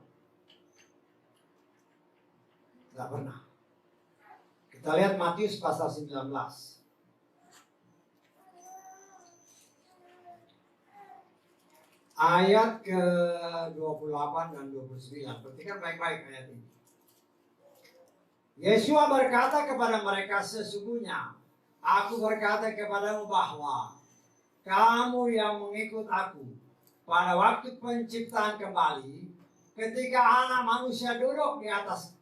Tidak pernah. Kita lihat Matius pasal 19. Ayat ke-28 dan 29. Perhatikan baik-baik ayat ini. Yesua berkata kepada mereka, sesungguhnya aku berkata kepadamu bahwa kamu yang mengikut aku pada waktu penciptaan kembali, ketika anak manusia duduk di atas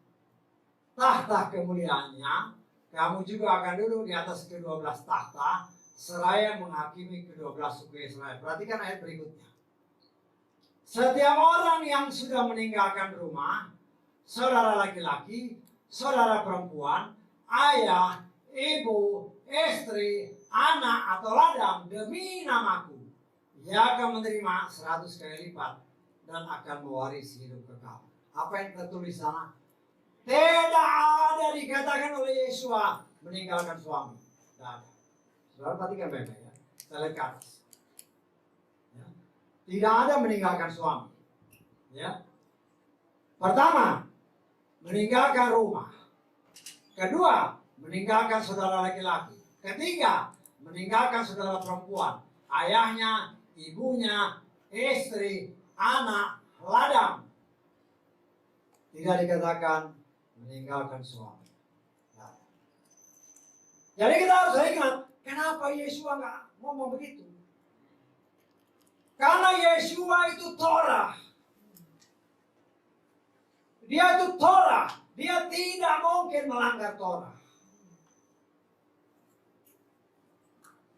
tahta kemuliaannya, kamu juga akan duduk di atas ke-12 tahta, seraya menghakimi ke-12 suku Israel. Perhatikan ayat berikutnya. Setiap orang yang sudah meninggalkan rumah, saudara laki-laki, saudara perempuan, ayah, ibu, istri, anak atau ladang demi namaku, ia akan menerima 100 kali lipat dan akan mewarisi hidup kekal. Apa yang tertulis sana? Tidak ada dikatakan oleh Yesua meninggalkan suami. Tidak ada. Saudara perhatikan baik-baik ya. Kita lihat ke atas. Ya. Tidak ada meninggalkan suami. Ya. Pertama, meninggalkan rumah. Kedua, meninggalkan saudara laki-laki. Ketiga, meninggalkan saudara perempuan. Ayahnya, ibunya, istri, anak, ladang. Tidak dikatakan meninggalkan suami. Nah. Jadi kita harus ingat, kenapa Yesua nggak ngomong begitu? Karena Yesua itu Torah. Dia itu Torah. Dia tidak mungkin melanggar Torah.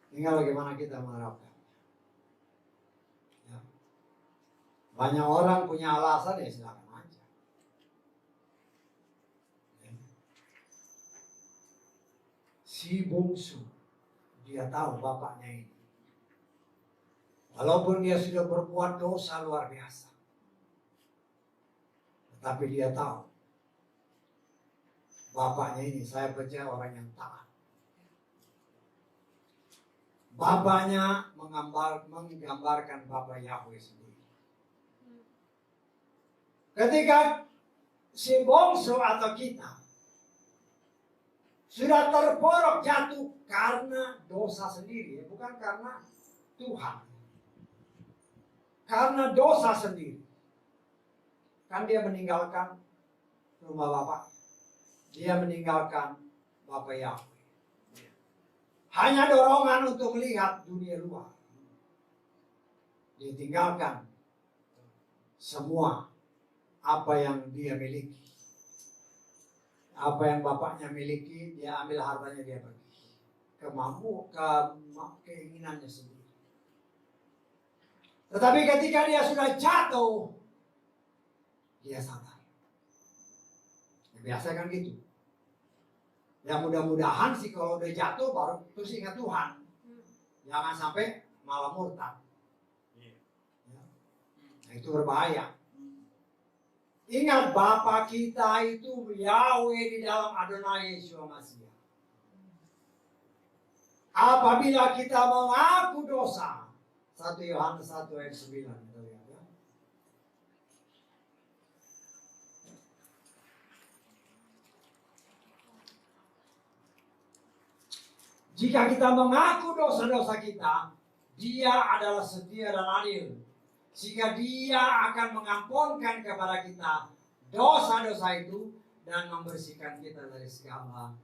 Tinggal bagaimana kita menerapkan. Ya. Banyak orang punya alasan, ya silakan aja. Ya. Si bungsu, dia tahu bapaknya ini. Walaupun dia sudah berbuat dosa luar biasa, tetapi dia tahu bapaknya ini, saya percaya orang yang taat. Bapaknya menggambarkan Bapa Yahweh sendiri. Ketika si bongsu atau kita sudah terporok jatuh karena dosa sendiri, bukan karena Tuhan. Karena dosa sendiri. Kan dia meninggalkan rumah Bapak. Dia meninggalkan Bapa Yahweh. Hanya dorongan untuk melihat dunia luar. Dia tinggalkan semua apa yang dia miliki. Apa yang bapaknya miliki, dia ambil hartanya, dia pergi. Keinginannya sendiri. Tetapi ketika dia sudah jatuh, dia sadar. Biasa kan gitu. Ya mudah-mudahan sih kalau udah jatuh baru terus ingat Tuhan. Jangan sampai malah murtad. Ya. Nah, itu berbahaya. Ingat Bapa kita itu Yahweh di dalam Adonai Yeshua Mashiach. Apabila kita mengaku dosa, 1 Yohanes 1 ayat 9. Kita lihat ya. Jika kita mengaku dosa-dosa kita, Dia adalah setia dan adil, sehingga Dia akan mengampunkan kepada kita dosa-dosa itu dan membersihkan kita dari segala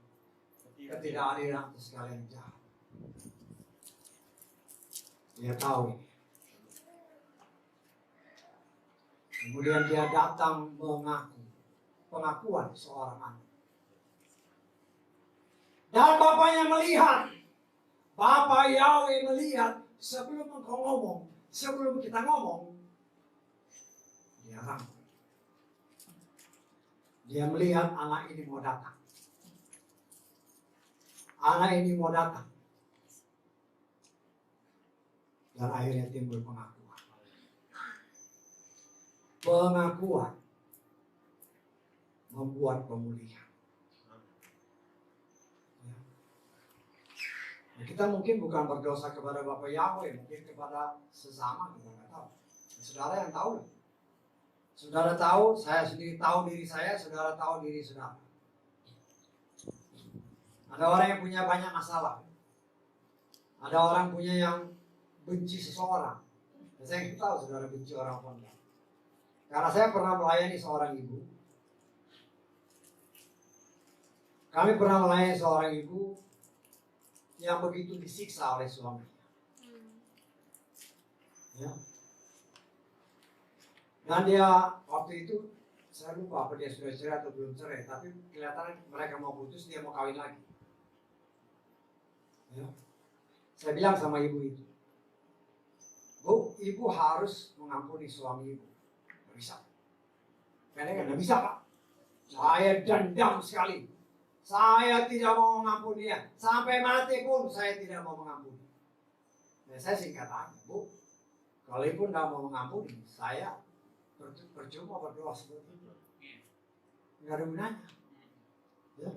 ketidakadilan atau segala yang jahat. Dia tahu ini. Kemudian dia datang mengaku, pengakuan seorang anak. Dan bapaknya melihat, Bapa Yahweh melihat sebelum engkau ngomong, sebelum kita ngomong, dia rangkul. Dia melihat anak ini mau datang. Anak ini mau datang. Dan akhirnya timbul pengakuan. Pengakuan membuat pemulihan. Ya. Kita mungkin bukan berdosa kepada Bapa Yahweh, mungkin kepada sesama, kita nggak tahu. saudara yang tahu. Saudara tahu, saya sendiri tahu diri saya, saudara tahu diri saudara. Ada orang yang punya banyak masalah. Ada orang punya yang benci seseorang. Saya tahu saudara benci orang apa enggak. Karena saya pernah melayani seorang ibu. Kami pernah melayani seorang ibu yang begitu disiksa oleh suaminya. Ya. Dan dia waktu itu, saya lupa apa dia sudah cerai atau belum cerai, tapi kelihatannya mereka mau putus, dia mau kawin lagi. Ya. Saya bilang sama ibu itu, Bu, ibu harus mengampuni suami ibu. Nggak bisa. Karena nggak bisa, Pak. Saya dendam sekali. Saya tidak mau mengampuni dia. Sampai mati pun saya tidak mau mengampuni. Nah, saya singkat aja, Bu. Kalau ibu tidak mau mengampuni, saya percuma berdoa seperti itu. Nggak ada gunanya. Ya.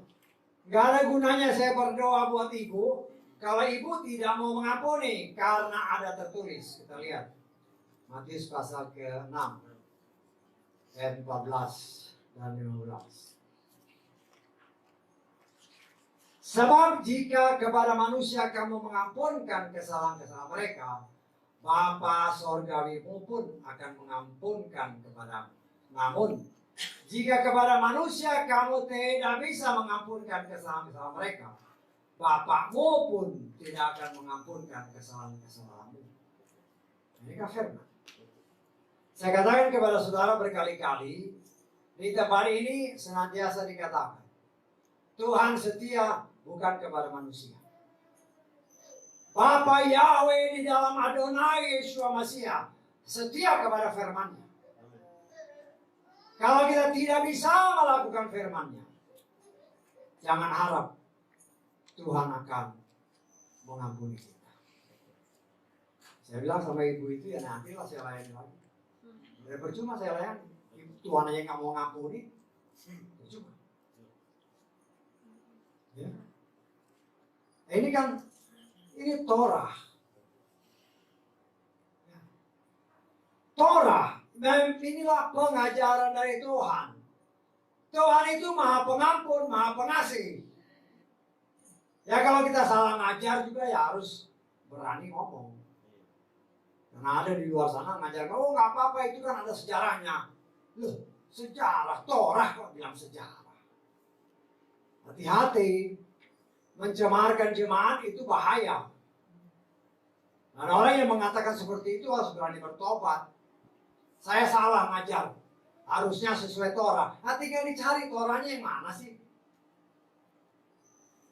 Nggak ada gunanya saya berdoa buat ibu kalau ibu tidak mau mengampuni, karena ada tertulis. Kita lihat Matius pasal ke-6 ayat 14 dan 15. Sebab jika kepada manusia kamu mengampunkan kesalahan-kesalahan mereka, Bapa sorgawimu pun akan mengampunkan kepadamu. Namun jika kepada manusia kamu tidak bisa mengampunkan kesalahan-kesalahan mereka, Bapakmu pun tidak akan mengampunkan kesalahan-kesalahanmu. Ini kan firman. Saya katakan kepada saudara berkali-kali, di tempat ini senantiasa dikatakan, Tuhan setia bukan kepada manusia. Bapa Yahweh di dalam Adonai Yeshua Masiah setia kepada firman-Nya. Kalau kita tidak bisa melakukan firman-Nya, jangan harap Tuhan akan mengampuni kita. Saya bilang sama ibu itu, ya nantilah saya layani lagi. Ya percuma saya layani. Tuhan aja nggak mau ngampuni, percuma. Ya. Ini kan, ini Torah. Ya. Torah, dan inilah pengajaran dari Tuhan. Tuhan itu maha pengampun, maha pengasih. Ya kalau kita salah ngajar juga ya harus berani ngomong. Karena ada di luar sana ngajar, oh nggak apa-apa itu kan ada sejarahnya. Loh, sejarah, Torah kok bilang sejarah. Hati-hati, mencemarkan jemaat itu bahaya. Dan orang yang mengatakan seperti itu harus berani bertobat. Saya salah ngajar, harusnya sesuai Torah. Nah tinggal dicari Torahnya yang mana sih?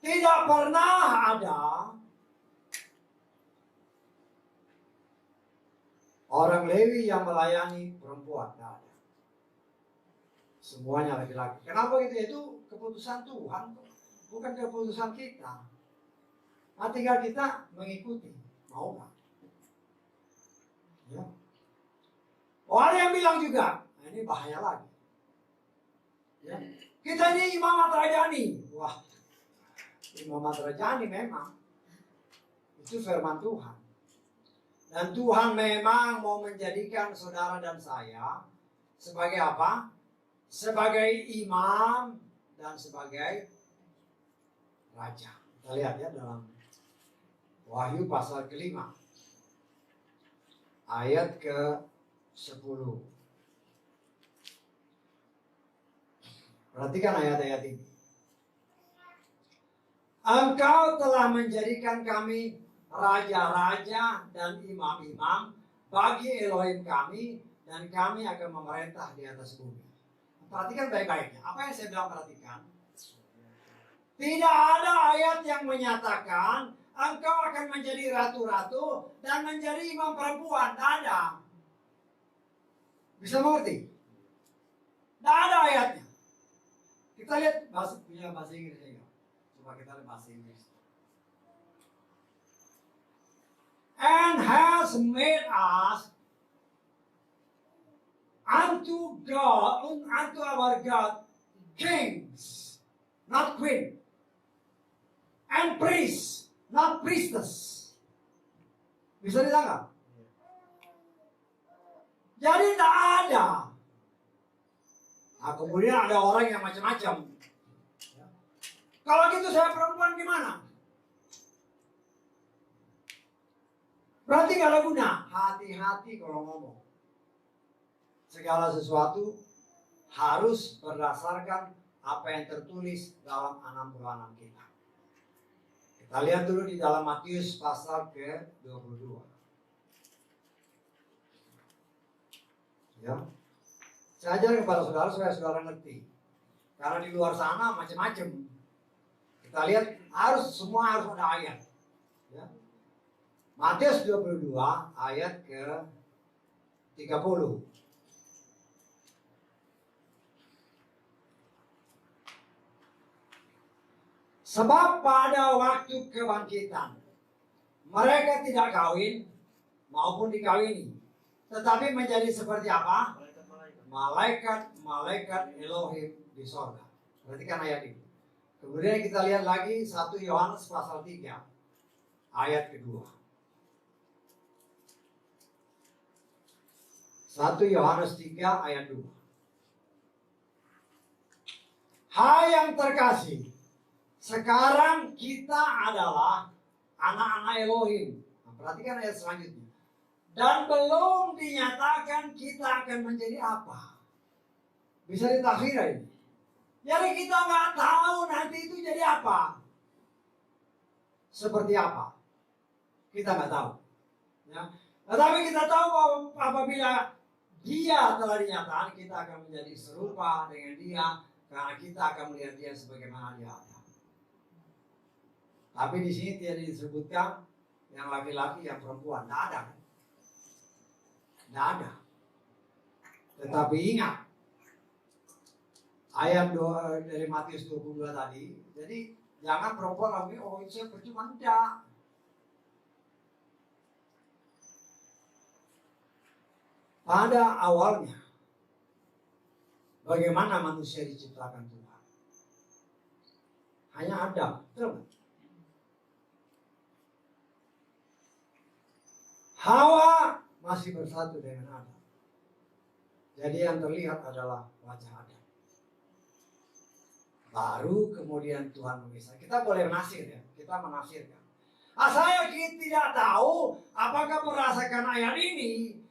Tidak pernah ada orang Lewi yang melayani perempuan. Tidak ada. Semuanya laki-laki. Kenapa gitu? Itu keputusan Tuhan, bukan keputusan kita. Nah, tinggal kita mengikuti. Mau nggak? Ya. Oh, ada yang bilang juga, nah, ini bahaya lagi. Ya. Kita ini Imamat Rajani. Wah, Imamat Rajani memang itu firman Tuhan. Dan Tuhan memang mau menjadikan saudara dan saya sebagai apa? Sebagai imam dan sebagai raja. Kita lihat ya dalam Wahyu pasal ke-5 ayat ke-10. Perhatikan ayat-ayat ini. Engkau telah menjadikan kami raja-raja dan imam-imam bagi Elohim kami, dan kami akan memerintah di atas bumi. Perhatikan baik-baiknya. Apa yang saya bilang perhatikan? Tidak ada ayat yang menyatakan engkau akan menjadi ratu-ratu dan menjadi imam perempuan. Tidak ada. Bisa mengerti? Tidak ada ayatnya. Kita lihat punya bahasa Inggris. Coba kita lihat bahasa Inggris. And has made us unto God, unto our God, kings, not queen, and priests, not priestess. Bisa ditangkap? Jadi tak ada. Nah, kemudian ada orang yang macam-macam. Kalau gitu saya perempuan gimana? Berarti gak ada guna. Hati-hati kalau ngomong. Segala sesuatu harus berdasarkan apa yang tertulis dalam 66 kita. Kita lihat dulu di dalam Matius pasal ke-22. Ya. Saya ajar kepada saudara supaya saudara ngerti. Karena di luar sana macam-macam. Kita lihat semua harus ada ayat. Ya. Matius 22 ayat ke-30. Sebab pada waktu kebangkitan mereka tidak kawin maupun dikawini, tetapi menjadi seperti apa? Malaikat-malaikat Elohim di sorga. Perhatikan ayat ini. Kemudian kita lihat lagi 1 Yohanes pasal 3 ayat kedua. 1 Yohanes 3 ayat 2. Hai yang terkasih, sekarang kita adalah anak-anak Elohim. Nah, perhatikan ayat selanjutnya. Dan belum dinyatakan kita akan menjadi apa. Bisa ditafsir ini. Jadi kita nggak tahu nanti itu jadi apa. Seperti apa. Kita nggak tahu. Ya. Tetapi kita tahu bahwa apabila dia telah dinyatakan, kita akan menjadi serupa dengan dia. Karena kita akan melihat dia sebagaimana dia ada. Tapi di sini tidak disebutkan yang laki-laki, yang perempuan. Tidak ada. Tidak ada. Tetapi ingat ayat dari Matius 22 tadi. Jadi jangan perempuan lagi, oh itu saya percuma. Tidak. Pada awalnya, bagaimana manusia diciptakan Tuhan? Hanya Adam. Betul? Hawa masih bersatu dengan Adam. Jadi yang terlihat adalah wajah Adam. Baru kemudian Tuhan memisah. Kita boleh menafsir ya. Kita menafsirkan. Saya tidak tahu apakah merasakan ayat ini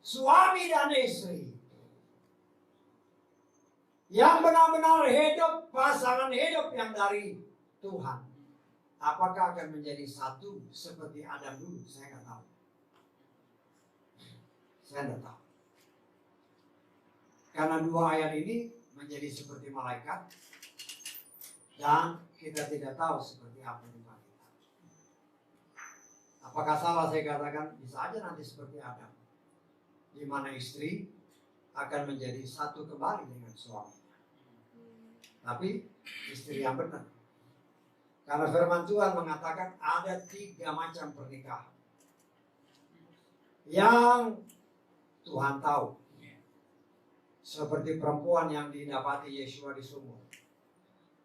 suami dan istri yang benar-benar hidup, pasangan hidup yang dari Tuhan. Apakah akan menjadi satu seperti Adam dulu? Saya nggak tahu. Saya tidak tahu. Karena dua ayat ini menjadi seperti malaikat dan kita tidak tahu seperti apa Tuhan kita. Apakah salah saya katakan? Bisa aja nanti seperti Adam, di mana istri akan menjadi satu kembali dengan suaminya. Tapi istri yang benar. Karena firman Tuhan mengatakan ada 3 macam pernikahan yang Tuhan tahu. Seperti perempuan yang didapati Yeshua di sumur.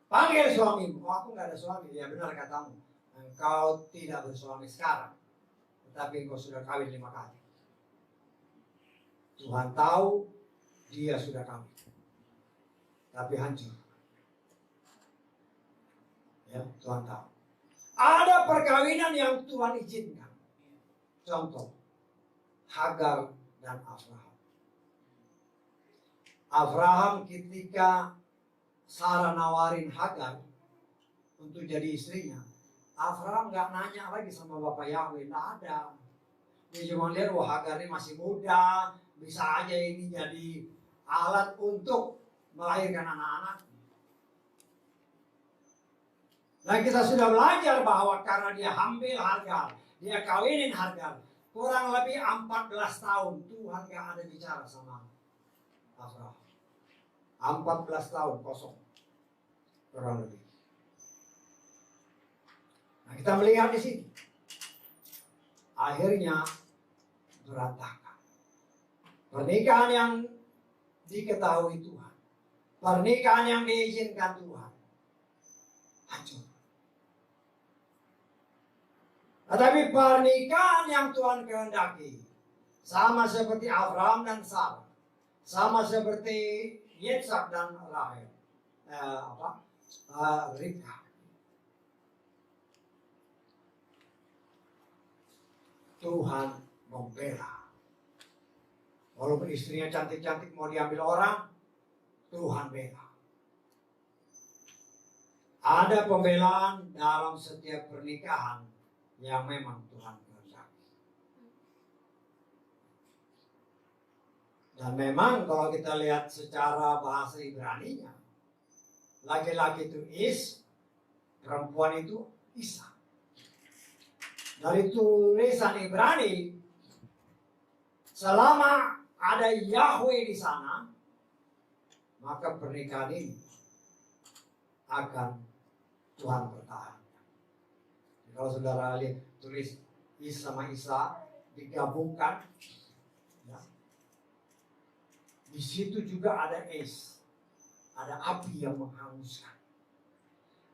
Panggil suamimu. Oh, aku nggak ada suami. Ya benar katamu. Engkau tidak bersuami sekarang. Tetapi engkau sudah kawin 5 kali. Tuhan tahu dia sudah kawin. Tapi hancur. Ya, Tuhan tahu. Ada perkawinan yang Tuhan izinkan. Contoh. Hagar dan Abraham. Abraham ketika Sarah nawarin Hagar untuk jadi istrinya, Abraham nggak nanya lagi sama Bapak Yahweh, nggak ada. Dia cuma lihat, wah Hagar ini masih muda, bisa aja ini jadi alat untuk melahirkan anak-anak. Dan kita sudah belajar bahwa karena dia ambil Hagar, dia kawinin Hagar, kurang lebih 14 tahun Tuhan gak ada bicara sama Abraham. 14 tahun kosong. Kurang lebih. Nah, kita melihat di sini. Akhirnya berantakan. Pernikahan yang diketahui Tuhan. Pernikahan yang diizinkan Tuhan. Hancur. Tetapi pernikahan yang Tuhan kehendaki Sama seperti Abraham dan Sarah. Sama seperti Yitzhak dan Rahel. Ribka. Tuhan membela. Walaupun istrinya cantik-cantik mau diambil orang, Tuhan bela. Ada pembelaan dalam setiap pernikahan yang memang Tuhan kehendaki. Dan memang kalau kita lihat secara bahasa Ibraninya, laki-laki itu Is, perempuan itu Isa. Dari tulisan Ibrani, selama ada Yahweh di sana, maka pernikahan ini akan Tuhan bertahan. Kalau saudara lihat tulis Is sama Isa digabungkan, ya, di situ juga ada es, ada api yang menghanguskan.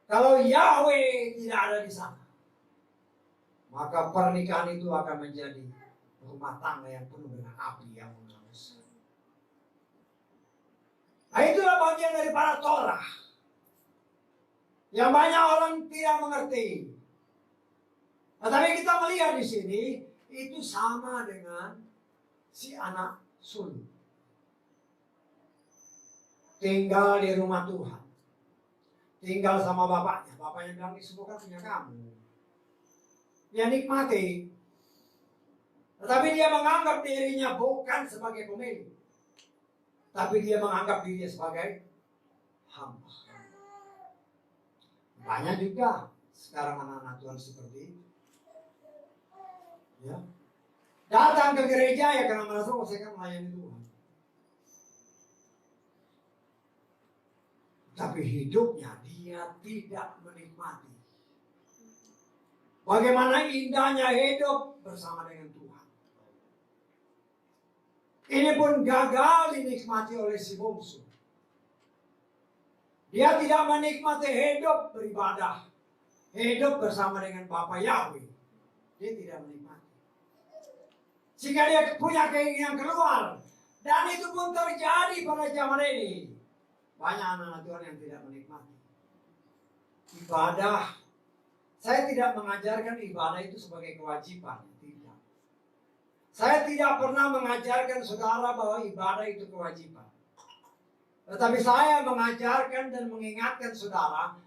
Kalau Yahweh tidak ada di sana, maka pernikahan itu akan menjadi rumah tangga yang penuh dengan api yang menghanguskan. Nah, itulah bagian daripada Torah yang banyak orang tidak mengerti. Tetapi kita melihat di sini itu sama dengan si anak sulung. Tinggal di rumah Tuhan. Tinggal sama bapaknya. Bapaknya bilang, ini semua kan punya kamu. Dia nikmati. Tetapi dia menganggap dirinya bukan sebagai pemilik. Tapi dia menganggap dirinya sebagai hamba. Banyak juga sekarang anak-anak Tuhan seperti itu. Ya. Datang ke gereja ya karena merasa saya kan melayani Tuhan. Tapi hidupnya dia tidak menikmati. Bagaimana indahnya hidup bersama dengan Tuhan. Ini pun gagal dinikmati oleh si bungsu. Dia tidak menikmati hidup beribadah. Hidup bersama dengan Bapa Yahweh. Dia tidak menikmati. Sehingga dia punya keinginan keluar. Dan itu pun terjadi pada zaman ini. Banyak anak-anak Tuhan yang tidak menikmati ibadah. Saya tidak mengajarkan ibadah itu sebagai kewajiban. Tidak. Saya tidak pernah mengajarkan saudara bahwa ibadah itu kewajiban. Tetapi saya mengajarkan dan mengingatkan saudara,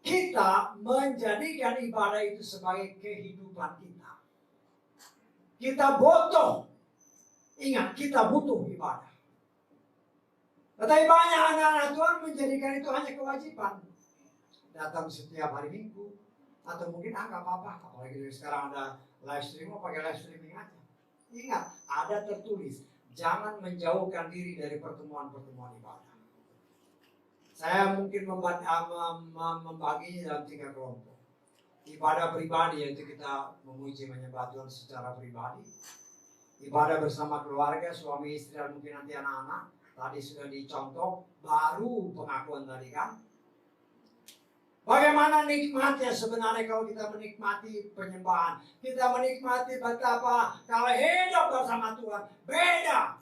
kita menjadikan ibadah itu sebagai kehidupan kita. Kita butuh. Ingat, kita butuh ibadah. Tetapi banyak anak-anak Tuhan menjadikan itu hanya kewajiban. Datang setiap hari Minggu. Atau mungkin nggak apa-apa. Apalagi sekarang ada live stream, mau pakai live streaming aja. Ingat, ada tertulis. Jangan menjauhkan diri dari pertemuan-pertemuan ibadah. Saya mungkin membaginya dalam 3 kelompok. Ibadah pribadi, yaitu kita memuji menyembah Tuhan secara pribadi. Ibadah bersama keluarga, suami istri dan mungkin nanti anak-anak. Tadi sudah dicontoh, baru pengakuan tadi kan. Bagaimana nikmatnya sebenarnya kalau kita menikmati penyembahan. Kita menikmati betapa kalau hidup bersama Tuhan. Beda.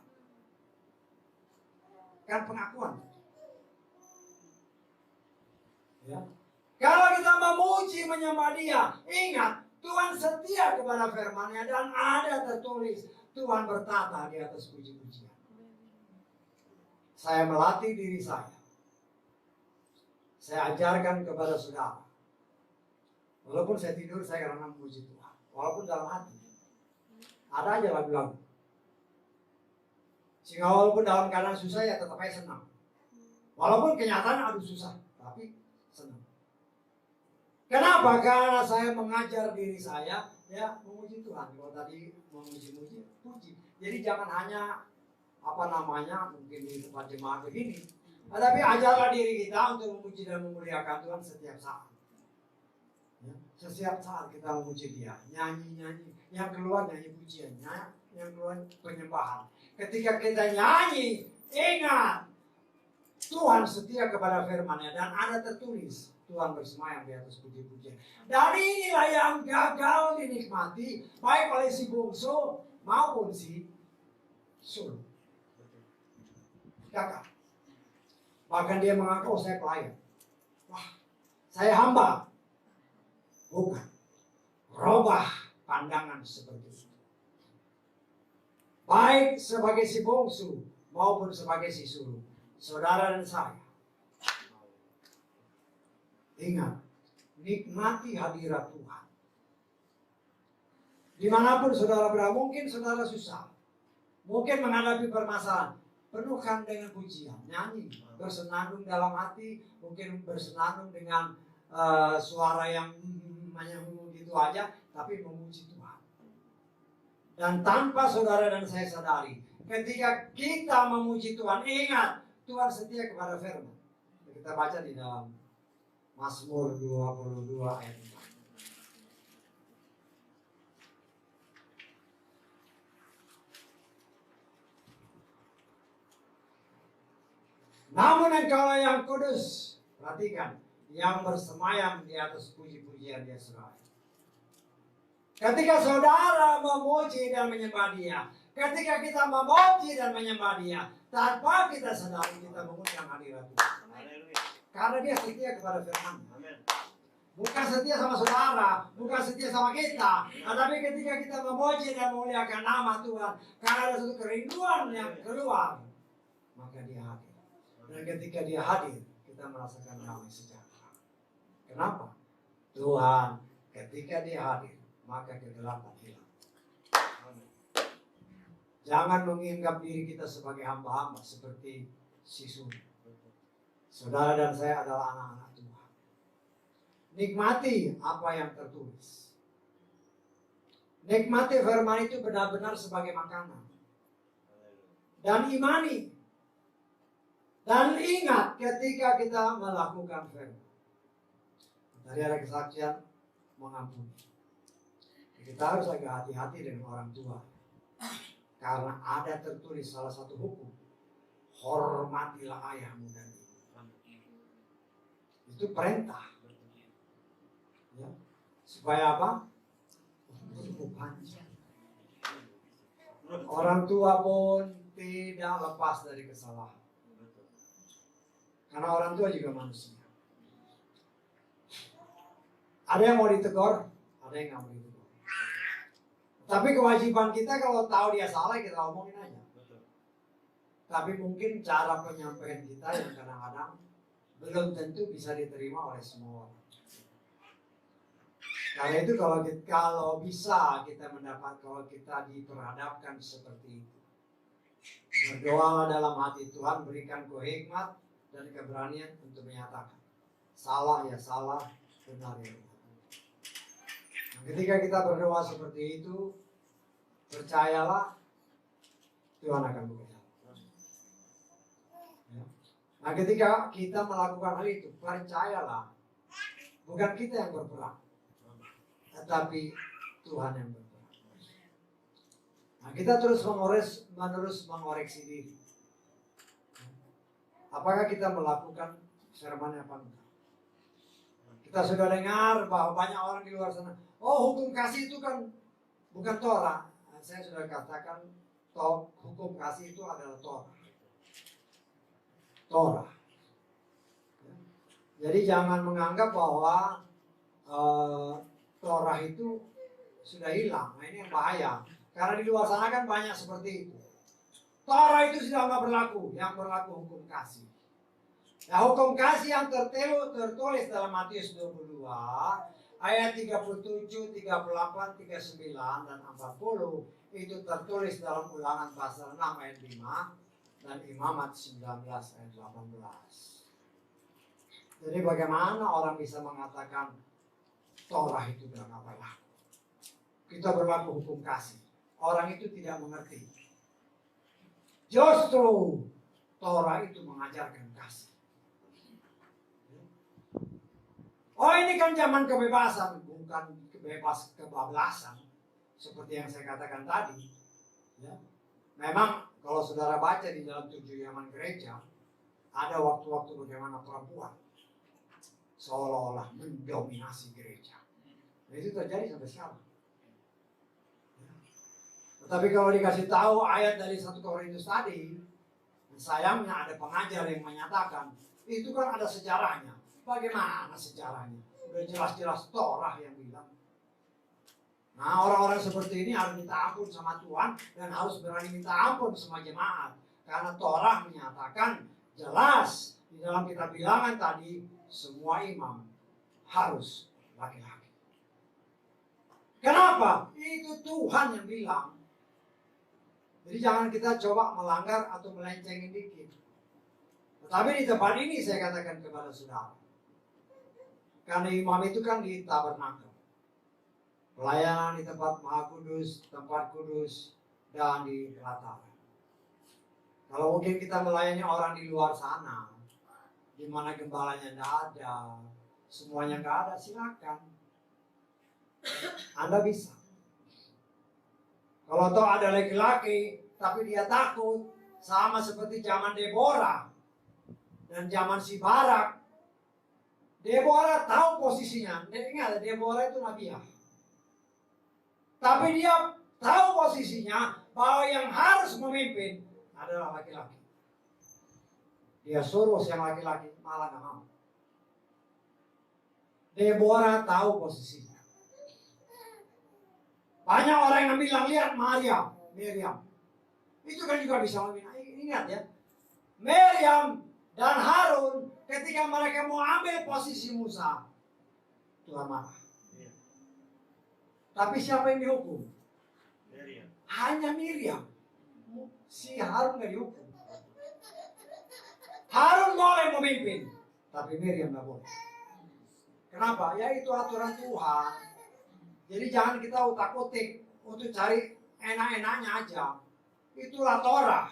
Kan pengakuan. Ya. Kalau kita memuji menyembah Dia, ingat Tuhan setia kepada firman-Nya dan ada tertulis Tuhan bertata di atas puji-pujian. Saya melatih diri saya. Saya ajarkan kepada saudara. Walaupun saya tidur, saya karena memuji Tuhan. Walaupun dalam hati. Ada aja lagu-lagu. Sehingga walaupun dalam keadaan susah, ya tetap aja senang. Walaupun kenyataan aduh susah. Tapi senang. Kenapa? Karena saya mengajar diri saya, ya memuji Tuhan. Kalau tadi memuji-muji, puji. Jadi jangan hanya mungkin di tempat jemaat begini. Tapi ajarlah diri kita untuk memuji dan memuliakan Tuhan setiap saat. Ya, setiap saat kita memuji Dia, nyanyi-nyanyi, yang keluar nyanyi pujian, yang keluar penyembahan. Ketika kita nyanyi, ingat Tuhan setia kepada firman-Nya dan ada tertulis Tuhan bersemayam di atas puji-pujian. Dan inilah yang gagal dinikmati baik oleh si bungsu maupun si sulung. Kakak. Bahkan dia mengaku, saya pelayan. Wah, saya hamba. Bukan. Robah pandangan seperti itu. Baik sebagai si bungsu maupun sebagai si sulung. Saudara dan saya. Ingat, nikmati hadirat Tuhan. Dimanapun saudara berada, mungkin saudara susah. Mungkin menghadapi permasalahan. Penuhkan dengan pujian, nyanyi, bersenandung dalam hati, mungkin bersenandung dengan suara yang hanya gitu aja, tapi memuji Tuhan. Dan tanpa saudara dan saya sadari, ketika kita memuji Tuhan, ingat, Tuhan setia kepada firman. Kita baca di dalam Mazmur 22 ayat 4. Namun engkaulah yang kudus, perhatikan, yang bersemayam di atas puji-pujian Yesaya. Ketika saudara memuji dan menyembah Dia, ketika kita memuji dan menyembah Dia, tanpa kita sadari kita mengundang hadirat Tuhan. Karena Dia setia kepada firman. Bukan setia sama saudara, bukan setia sama kita, tetapi ketika kita memuji dan memuliakan nama Tuhan, karena ada satu kerinduan yang keluar, maka Dia hadir. Dan ketika Dia hadir, kita merasakan damai sejahtera. Kenapa? Tuhan, ketika Dia hadir, maka kegelapan hilang. Jangan menganggap diri kita sebagai hamba-hamba seperti si sulung. Saudara dan saya adalah anak-anak Tuhan. Nikmati apa yang tertulis. Nikmati firman itu benar-benar sebagai makanan. Dan imani. Dan ingat ketika kita melakukan firman. Tadi ada kesaksian mengampuni. Kita harus agak hati-hati dengan orang tua. Karena ada tertulis salah satu hukum. Hormatilah ayahmu dan ibumu. Itu perintah. Ya. Supaya apa? Untuk panjang. Orang tua pun tidak lepas dari kesalahan. Karena orang tua juga manusia. Ada yang mau ditegur, ada yang nggak mau ditegur. Tapi kewajiban kita kalau tahu dia salah, kita omongin aja. Tapi mungkin cara penyampaian kita yang kadang-kadang belum tentu bisa diterima oleh semua orang. Karena itu kalau bisa kita mendapat, kalau kita diperhadapkan seperti itu, berdoalah dalam hati, Tuhan berikan ku hikmat dan keberanian untuk menyatakan salah ya salah, benar ya benar. Nah, ketika kita berdoa seperti itu, percayalah Tuhan akan bekerja. Ya. Nah, ketika kita melakukan hal itu, percayalah bukan kita yang berperang, tetapi Tuhan yang berperang. Nah, kita terus menerus mengoreksi diri. Apakah kita melakukan firman apa enggak? Kita sudah dengar bahwa banyak orang di luar sana, oh hukum kasih itu kan bukan Torah. Nah, saya sudah katakan hukum kasih itu adalah Torah. Torah. Jadi jangan menganggap bahwa Torah itu sudah hilang. Nah, ini yang bahaya. Karena di luar sana kan banyak seperti itu. Torah itu sudah nggak berlaku, yang berlaku hukum kasih. Nah, hukum kasih yang tertulis dalam Matius 22 ayat 37, 38, 39 dan 40 itu tertulis dalam Ulangan pasal 6 ayat 5 dan Imamat 19 ayat 18. Jadi bagaimana orang bisa mengatakan Torah itu sudah nggak berlaku? Kita berlaku hukum kasih. Orang itu tidak mengerti. Justru Torah itu mengajarkan kasih. Oh ini kan zaman kebebasan, bukan kebablasan seperti yang saya katakan tadi. Ya. Memang kalau saudara baca di dalam 7 zaman gereja, ada waktu-waktu bagaimana perempuan seolah-olah mendominasi gereja. Dan itu terjadi sampai sekarang. Tetapi kalau dikasih tahu ayat dari 1 Korintus tadi, sayangnya ada pengajar yang menyatakan, itu kan ada sejarahnya. Bagaimana sejarahnya? Udah jelas-jelas Torah yang bilang. Nah, orang-orang seperti ini harus minta ampun sama Tuhan dan harus berani minta ampun sama jemaat. Karena Torah menyatakan jelas di dalam kitab Bilangan tadi, semua imam harus laki-laki. Kenapa? Itu Tuhan yang bilang. Jadi jangan kita coba melanggar atau melencengin dikit. Tetapi di tempat ini saya katakan kepada saudara. Karena imam itu kan di tabernakel. Pelayanan di tempat Maha Kudus, tempat kudus, dan di latar. Kalau mungkin kita melayani orang di luar sana, di mana gembalanya tidak ada, semuanya nggak ada, silakan. Anda bisa. Kalau toh ada laki-laki, tapi dia takut, sama seperti zaman Deborah dan zaman si Barak. Deborah tahu posisinya. Ingat, Deborah itu nabiah. Tapi dia tahu posisinya bahwa yang harus memimpin adalah laki-laki. Dia suruh yang laki-laki, malah nggak mau. Deborah tahu posisinya. Banyak orang yang bilang, lihat Miriam. Itu kan juga bisa memimpin. Ingat ya, Miriam dan Harun ketika mereka mau ambil posisi Musa, Tuhan marah. Tapi siapa yang dihukum? Miriam. Hanya Miriam. Si Harun nggak dihukum. Harun boleh memimpin, tapi Miriam nggak boleh. Kenapa? Ya itu aturan Tuhan. Jadi jangan kita utak-utik untuk cari enak-enaknya aja. Itulah Torah.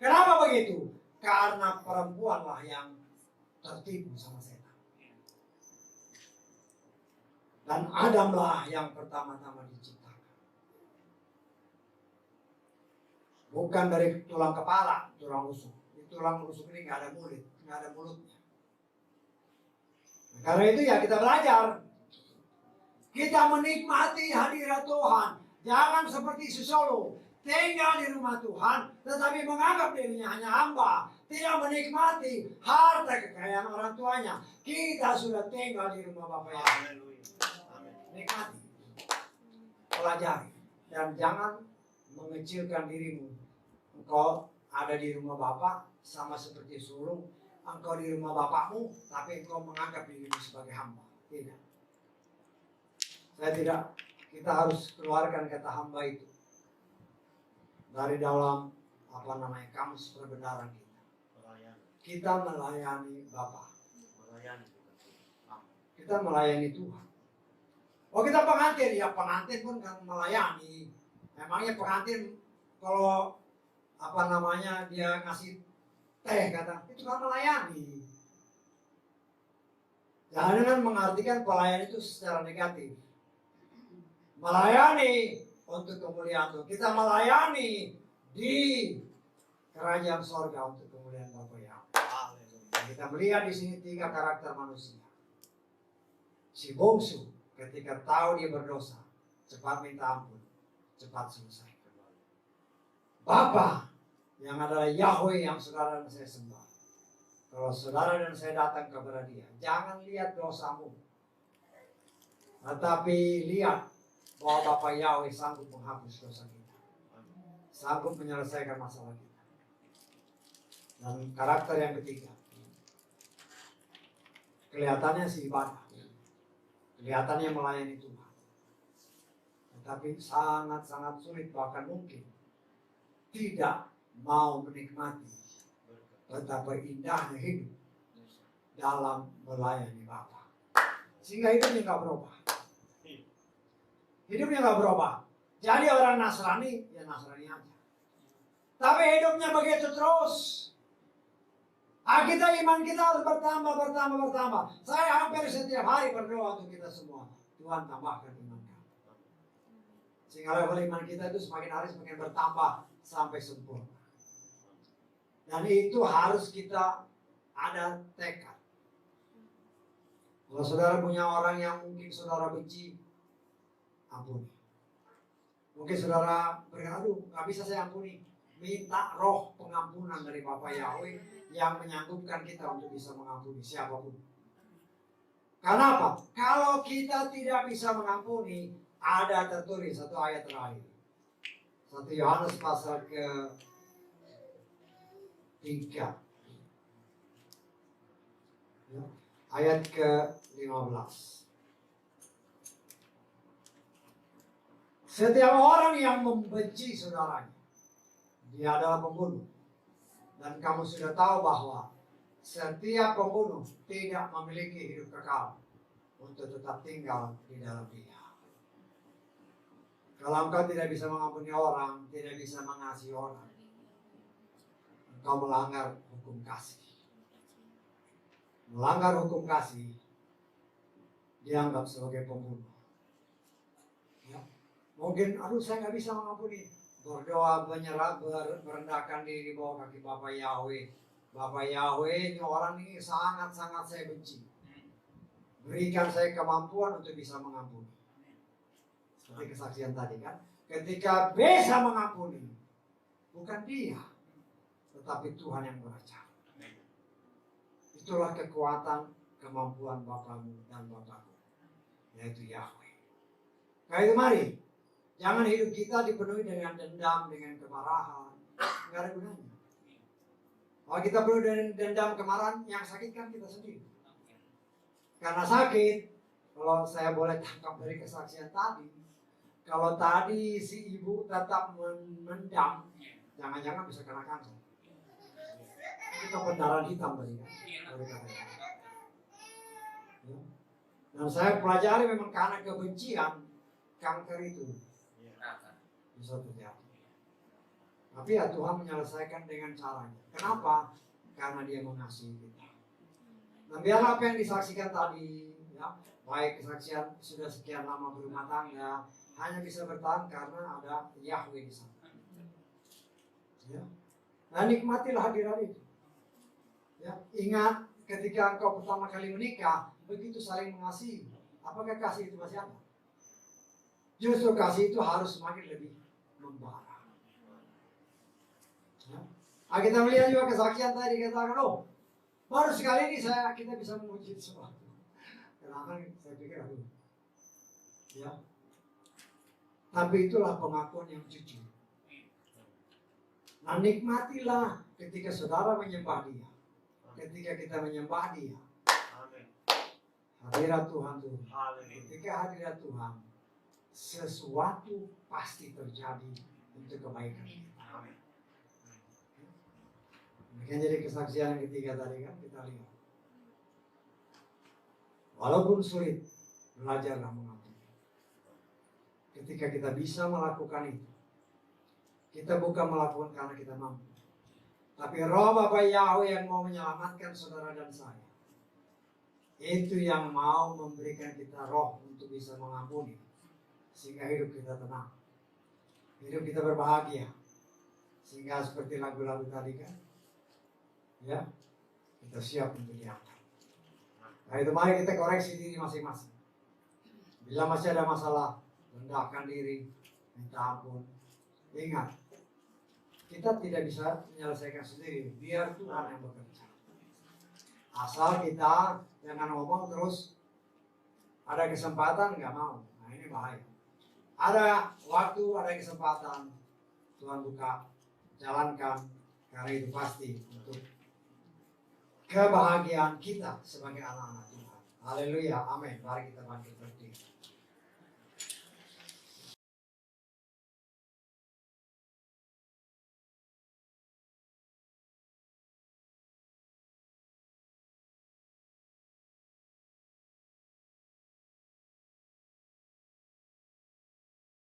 Kenapa begitu? Karena perempuanlah yang tertipu sama setan. Dan Adamlah yang pertama-tama diciptakan. Bukan dari tulang kepala, tulang rusuk. Tulang rusuk ini nggak ada mulutnya. Nah, karena itu ya kita belajar. Kita menikmati hadirat Tuhan. Jangan seperti si Solo, tinggal di rumah Tuhan, tetapi menganggap dirinya hanya hamba. Tidak menikmati harta kekayaan orang tuanya. Kita sudah tinggal di rumah Bapa yang nikmati, pelajari, dan jangan mengecilkan dirimu. Engkau ada di rumah Bapa sama seperti sulung. Engkau di rumah bapakmu, tapi engkau menganggap dirimu sebagai hamba. Tidak. Kita harus keluarkan kata hamba itu dari dalam kamus perbenaran kita. Kita melayani Bapa. Kita melayani Tuhan. Oh kita pengantin, ya pengantin pun kan melayani. Memangnya pengantin kalau dia ngasih teh kata, itu kan melayani. Jangan mengartikan pelayan itu secara negatif. Melayani untuk kemuliaan Tuhan. Kita melayani di kerajaan sorga untuk kemuliaan Bapa yang. Kita melihat di sini 3 karakter manusia. Si bungsu ketika tahu dia berdosa, cepat minta ampun, cepat selesai. Bapa yang adalah Yahweh yang saudara dan saya sembah. Kalau saudara dan saya datang kepada dia, jangan lihat dosamu, tetapi lihat bahwa Bapa Yahweh sanggup menghapus dosa kita, sanggup menyelesaikan masalah kita. Dan karakter yang ketiga, kelihatannya si ibadah, kelihatannya melayani Tuhan, tetapi sangat-sangat sulit, bahkan mungkin tidak mau menikmati betapa indahnya hidup dalam melayani Bapa. Sehingga hidupnya nggak berubah. Hidupnya nggak berubah. Jadi orang Nasrani, ya Nasrani aja. Tapi hidupnya begitu terus. Iman kita harus bertambah. Saya hampir setiap hari berdoa untuk kita semua. Tuhan tambahkan iman kami. Sehingga level iman kita itu semakin hari semakin bertambah sampai sempurna. Dan itu harus kita ada tekad. Kalau saudara punya orang yang mungkin saudara benci, ampuni. Mungkin saudara berkata, aduh gak bisa saya ampuni. Minta roh pengampunan dari Bapa Yahweh yang menyanggup kita untuk bisa mengampuni siapapun. Karena apa? Kalau kita tidak bisa mengampuni, ada tertulis satu ayat terakhir. 1 Yohanes pasal ke-3. Ayat ke-15. Setiap orang yang membenci saudaranya, dia adalah pembunuh. Dan kamu sudah tahu bahwa setiap pembunuh tidak memiliki hidup kekal untuk tetap tinggal di dalam dia. Kalau engkau tidak bisa mengampuni orang, tidak bisa mengasihi orang, engkau melanggar hukum kasih. Melanggar hukum kasih dianggap sebagai pembunuh. Ya. Mungkin, aduh saya nggak bisa mengampuni. Berdoa, menyerah, merendahkan diri di bawah kaki Bapa Yahweh. Bapa Yahweh, ini orang ini sangat-sangat saya benci. Berikan saya kemampuan untuk bisa mengampuni. Seperti kesaksian tadi kan. Ketika bisa mengampuni, bukan dia, tetapi Tuhan yang bekerja. Itulah kekuatan, kemampuan Bapamu dan Bapakku, yaitu Yahweh. Nah itu mari, jangan hidup kita dipenuhi dengan dendam, dengan kemarahan. Nggak ada gunanya. Kalau kita penuh dengan dendam, kemarahan, yang sakitkan kita sendiri. Karena sakit, kalau saya boleh tangkap dari kesaksian tadi, kalau tadi si ibu tetap mendam, jangan-jangan bisa kena kanker. Itu pendarahan hitam tadi kan. Dan saya pelajari memang karena kebencian, kanker itu bisa terjadi. Tapi ya Tuhan menyelesaikan dengan caranya. Kenapa? Karena dia mengasihi kita. Nah biarlah apa yang disaksikan tadi, ya, baik kesaksian sudah sekian lama berumah tangga, hanya bisa bertahan karena ada Yahweh di sana. Ya. Nah nikmatilah hadirat itu. Ya, ingat ketika engkau pertama kali menikah, begitu saling mengasihi. Apakah kasih itu masih ada? Justru kasih itu harus semakin lebih membara. Ya. Nah, kita melihat juga kesaksian tadi dikatakan, oh, baru sekali ini kita bisa memuji sesuatu. Kenapa? Saya pikir aduh. Ya. Tapi itulah pengakuan yang jujur. Nah, nikmatilah ketika saudara menyembah dia. Ketika kita menyembah dia. Hadirat Tuhan tuh. Ketika hadirat Tuhan, sesuatu pasti terjadi untuk kebaikan kita. Mungkin jadi kesaksian yang ketiga tadi kan kita lihat. Walaupun sulit, belajarlah mengampuni. Ketika kita bisa melakukan itu, kita bukan melakukan karena kita mampu, tapi Roh Bapa Yahweh yang mau menyelamatkan saudara dan saya. Itu yang mau memberikan kita roh untuk bisa mengampuni, sehingga hidup kita tenang, hidup kita berbahagia, sehingga seperti lagu-lagu tadi kan, ya kita siap untuk diangkat. Nah itu mari kita koreksi diri masing-masing. Bila masih ada masalah, rendahkan diri, minta ampun. Ingat, kita tidak bisa menyelesaikan sendiri, biar Tuhan yang bekerja. Asal kita jangan ngomong terus ada kesempatan nggak mau. Nah ini bahaya. Ada waktu, ada kesempatan, Tuhan buka, jalankan, karena itu pasti untuk kebahagiaan kita sebagai anak-anak Tuhan. Haleluya, amin. Mari kita bangkit berdiri.